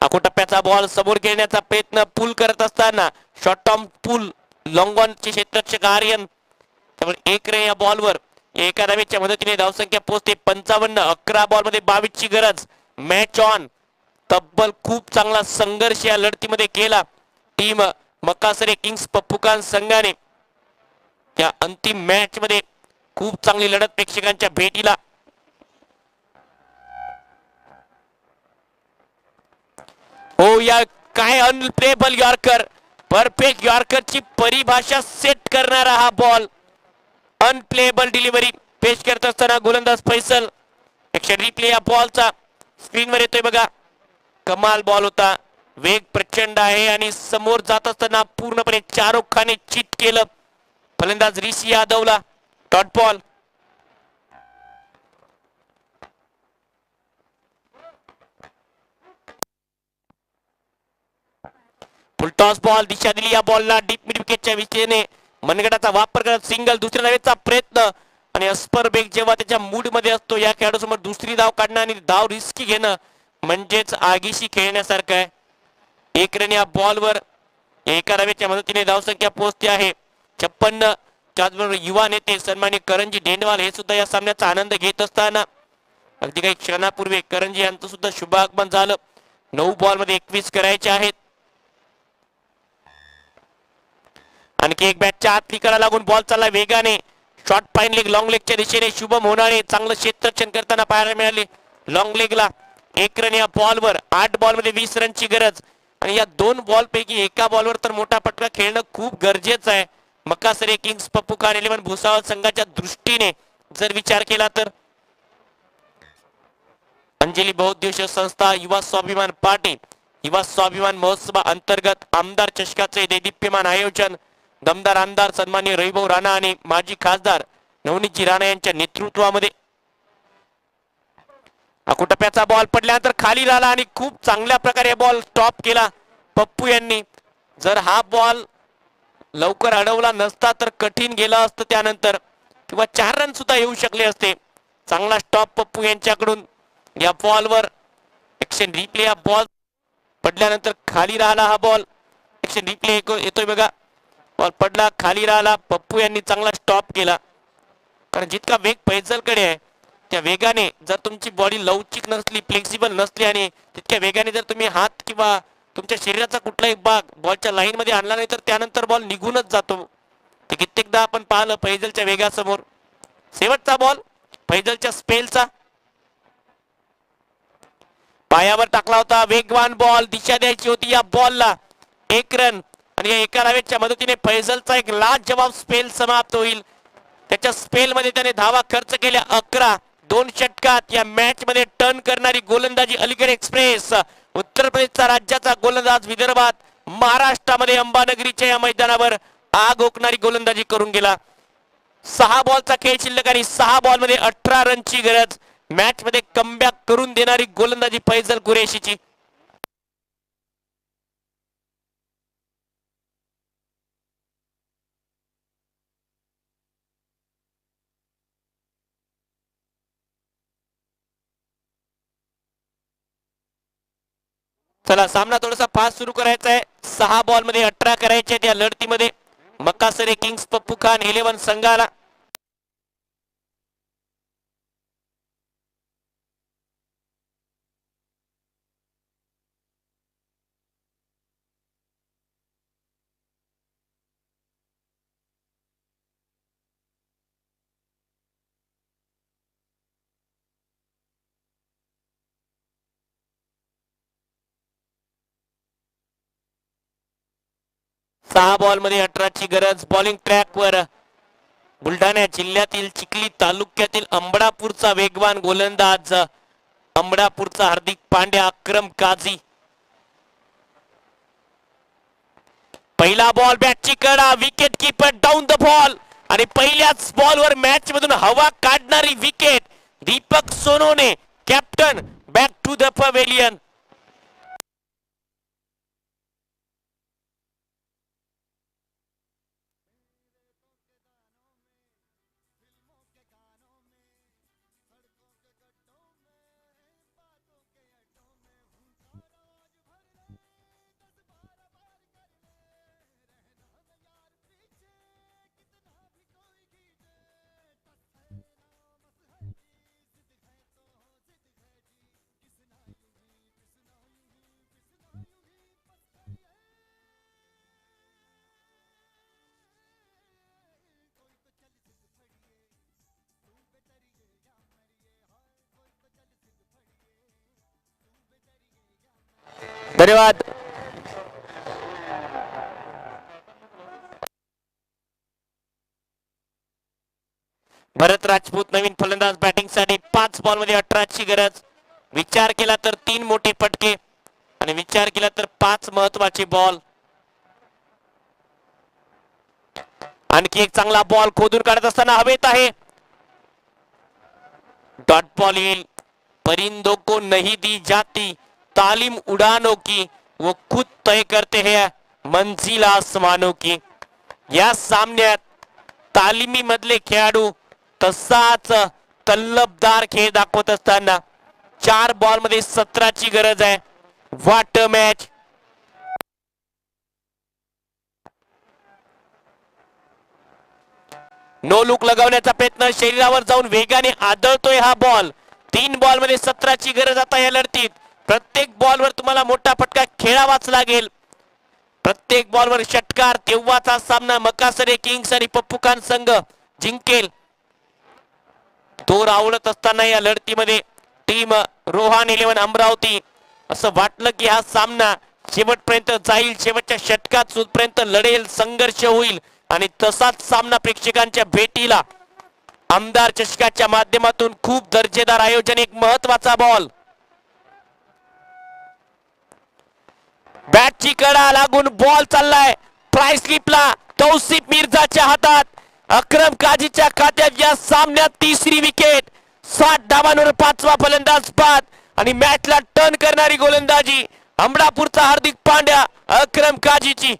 आखो टप्प्याचा बॉल समोर खेळण्याचा प्रयत्न पूल करत असताना शॉर्ट टर्म पूल लॉंग ऑनचे क्षेत्ररक्षक आर्यन. त्यामुळे 1 रन या बॉलवर. एका धावेच्या मदतीने धावसंख्या पोहोचते 55. 11 बॉल मध्ये 22 ची गरज. Match on. तब्बल खूप चांगला संघर्ष या लढतीमध्ये केला टीम मकासरे किंग्स पप्पू खान संघाने. या अंतिम मॅच मध्ये खूप चांगली लढत प्रेक्षकांच्या भेटीला. हो या काय अनप्लेबल यॉर्कर. परफेक्ट यॉर्करची परिभाषा सेट करणारा हा बॉल. अनप्लेबल डिलिव्हरी पेश करत असताना गोलंदाज फैसल. एक्शन रिप्ले या बॉलचा स्क्रीनवर येतोय बघा. कमाल बॉल होता. वेग प्रचंड आहे आणि समोर जात असताना पूर्णपणे चारोखाने चित केलं फलंदाज ऋषी यादवला. Dot ball. Full toss ball. दिशा दिली या बॉलला डीप मिड विकेटच्या विकेटने. मनगटाचा वापर करत सिंगल. दुसऱ्या धावेचा प्रयत्न आणि अस्पर बेग जेव्हा त्याच्या मूड मध्ये असतो या खेळाडू समोर दुसरी धाव काढणं आणि धाव रिस्की घेणं म्हणजेच आगीशी खेळण्यासारखं आहे. 1 रन या बॉलवर. एका धावेच्या मदतीने धावसंख्या पोहोचते आहे 56. त्याचबरोबर युवा नेते सन्माननीय करंजी डेंडवाल हे सुद्धा या सामन्याचा आनंद घेत असताना अगदी काही क्षणापूर्वी करंजी यांचं सुद्धा शुभागमन झालं. 9 बॉल मध्ये 21 करायचे आहेत. आणखी एक बॅटच्या आतली कडा लागून बॉल चालला वेगाने. शॉर्ट फाईन लेग लॉंग लेगच्या दिशेने शुभम होणारे चांगलं क्षेत्ररक्षण करताना पाहायला मिळाले लॉंग लेगला. 1 रन या बॉलवर. 8 बॉल मध्ये 20 रनची गरज आणि या 2 बॉल पैकी एका बॉलवर तर मोठा फटका खेळणं खूप गरजेचं आहे. मकासरे किंग्स पप्पू खान 11 भुसावळ संघाच्या दृष्टीने जर विचार केला तर. अंजली बहुउद्देशीय संस्था युवा स्वाभिमान पार्टी युवा स्वाभिमान महोत्सवा अंतर्गत आमदार चषकाचे देदीप्यमान आयोजन दमदार आमदार सन्माननीय रविभाऊ राणा आणि माजी खासदार नवनीतजी राणा यांच्या नेतृत्वामध्ये. अकुटप्याचा बॉल पडल्यानंतर खाली राहिला आणि खूप चांगल्या प्रकारे बॉल स्टॉप केला पप्पू यांनी. जर हा बॉल लवकर अडवला नसता तर कठीण गेला असतं त्यानंतर किंवा 4 रन सुद्धा येऊ शकले असते. चांगला स्टॉप पप्पू यांच्याकडून या बॉलवर. एक्शन रिप्ले या बॉल पडल्यानंतर खाली राहिला हा बॉल. एक्शन रिप्ले येतोय बघा. बॉल पडला खाली राहिला पप्पू यांनी चांगला स्टॉप केला. कारण जितका वेग फैजलकडे आहे त्या वेगाने जर तुमची बॉडी लवचिक नसली फ्लेक्सिबल नसली आणि तितक्या वेगाने जर तुम्ही हात किंवा तुमच्या शरीराचा कुठलाही भाग बॉलच्या लाईन मध्ये आणला नाही तर त्यानंतर बॉल निघूनच जातो. ते कित्येकदा आपण पाहिलं फैजलच्या वेगासमोर. शेवटचा बॉल फैजलच्या स्पेलचा पायावर टाकला होता. वेगवान बॉल दिशा द्यायची होती या बॉलला. 1 रन आणि या एका धावेच्या मदतीने फैजलचा एक लाजवाब स्पेल समाप्त होईल. त्याच्या स्पेल मध्ये त्याने धावा खर्च केल्या 11. 2 षटकात या मॅच मध्ये टर्न करणारी गोलंदाजी अलीगढ एक्सप्रेस. उत्तर प्रदेशचा राज्याचा गोलंदाज विदर्भात महाराष्ट्रामध्ये अंबानगरीच्या या मैदानावर आग ओकणारी गोलंदाजी करून गेला. 6 बॉलचा खेळ शिल्लक आणि 6 बॉल मध्ये 18 रनची गरज. मॅच मध्ये कमबॅक करून देणारी गोलंदाजी फैजल कुरेशीची. चला सामना थोडासा फास्ट सुरू करायचा आहे. 6 बॉल मध्ये 18 करायचे आहेत या लढतीमध्ये. मकासरे किंग्स पप्पू खान 11 संघाला. सहा बॉल मध्ये 18ची गरज. बॉलिंग ट्रॅक वर बुलढाणा जिल्ह्यातील चिखली तालुक्यातील अंबडापूरचा वेगवान गोलंदाज अंबडापूरचा हार्दिक पांड्या अक्रम काझी. पहिला बॉल बॅटची कडा. Wicket keeper down the ball आणि पहिल्याच बॉलवर मॅच मधून हवा काढणारी wicket. Deepak Sonone captain back to the pavilion. धन्यवाद. भरत राजपूत नवीन फलंदाज बॅटिंग साठी. 5 बॉल मध्ये 18ची गरज. विचार केला तर 3 मोठे फटके आणि विचार केला तर 5 महत्वाचे बॉल. आणखी एक चांगला बॉल खोदून काढत असताना हवेत आहे. डॉट बॉल येईल. परिंदों को नहीं दी जाती तालीम उड़ानों की वो खुद तय करते हैं मंजिल आसमानों की. या सामन्यात तालिमी मधले खेळाडू तसाच तल्लबदार खेळ दाखवत असताना 4 बॉल मध्ये 17ची गरज आहे. What a match. No look लगवण्याचा प्रयत्न. शरीरावर जाऊन वेगाने आदळतोय हा बॉल. 3 बॉल मध्ये 17ची गरज आता या लढतीत. प्रत्येक बॉलवर तुम्हाला मोठा फटका खेळावाच लागेल. प्रत्येक बॉलवर षटकार. तेव्हाच हा सामना मकासरे किंग्स आणि पप्पू खान संघ जिंकेल तो रावळत असताना या लढतीमध्ये टीम रोहान 11 अमरावती असं वाटलं की हा सामना शेवटपर्यंत जाईल, शेवटच्या षटकात सुद्धा लढेल, संघर्ष होईल आणि तसाच सामना प्रेक्षकांच्या भेटीला आमदार चषकाच्या माध्यमातून खूप दर्जेदार आयोजन, एक महत्वाचा बॉल, बॅटची कडा लागून बॉल चाललाय ट्राय स्लिपला, तौसिफ मिर्झाच्या हातात, अक्रम काजीच्या खात्यात या सामन्यात तिसरी विकेट, 60 धावांवर 5वा फलंदाज बाद आणि मॅचला टर्न करणारी गोलंदाजी अमरापूरचा हार्दिक पांड्या, अक्रम काजीची.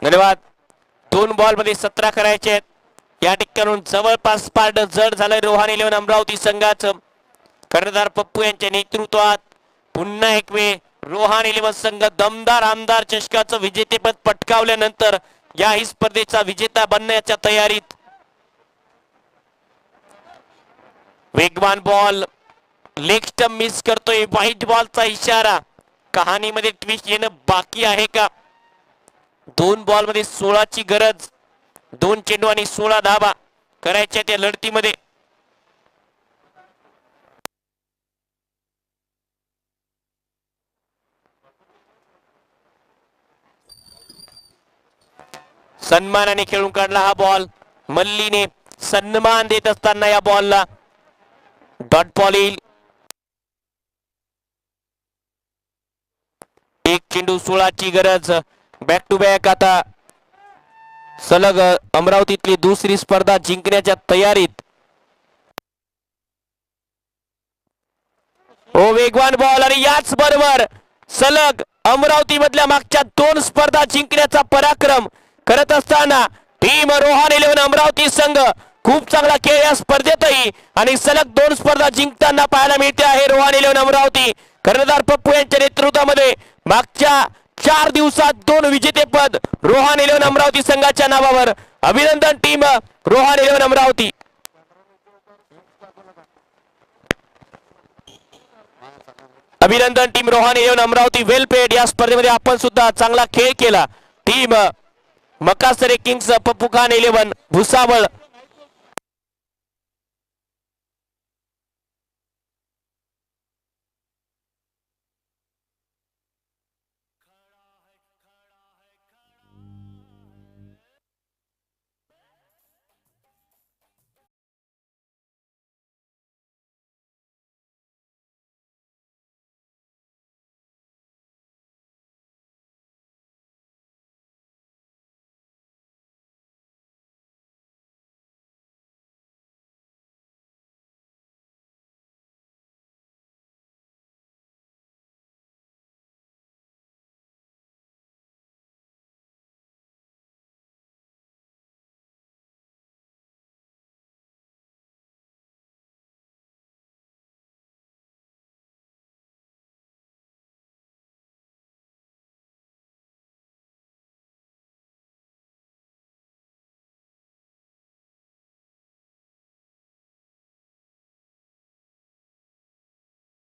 धन्यवाद. 2 बॉल मध्ये 17 करायचे आहेत. या ठिकाणून जवळपास पारड जड झालंय रोहान 11 अमरावती संघाचं. कर्णधार पप्पू यांच्या नेतृत्वात पुन्हा एक वेळ रोहान 11 संघ दमदार आमदार चषकाचं विजेतेपद पटकावल्यानंतर याही स्पर्धेचा विजेता बनण्याच्या तयारीत. वेगवान बॉल, लेग स्टंप मिस करतोय, व्हाईट बॉलचा इशारा. कहाणीमध्ये ट्विस्ट येणं बाकी आहे का? 2 बॉल मध्ये 16 ची गरज, 2 चेंडू आणि 16 धावा करायच्या त्या लढतीमध्ये. सन्मानाने खेळून काढला हा बॉल. मल्लीने सन्मान देत असताना या बॉलला डॉट बॉल येईल. एक चेंडू 16 ची गरज. बॅक टू बॅक आता सलग अमरावतीतली दुसरी स्पर्धा जिंकण्याच्या तयारीत. ओ वेगवान बॉल आणि याच बरोबर सलग अमरावती मधल्या मागच्या 2 स्पर्धा जिंकण्याचा पराक्रम करत असताना टीम रोहान 11 अमरावती संघ खूप चांगला खेळ या स्पर्धेतही आणि सलग 2 स्पर्धा जिंकताना पाहायला मिळते आहे रोहान 11 अमरावती. कर्णधार पप्पू यांच्या नेतृत्वामध्ये मागच्या 4 दिवसात 2 विजेतेपद रोहान 11 अमरावती संघाच्या नावावर. अभिनंदन टीम रोहान 11 अमरावती. अभिनंदन टीम रोहान 11 अमरावती. वेल पेड. या स्पर्धेमध्ये आपण सुद्धा चांगला खेळ केला. Team Makasare kings, Pappu Khan 11, Bhusawal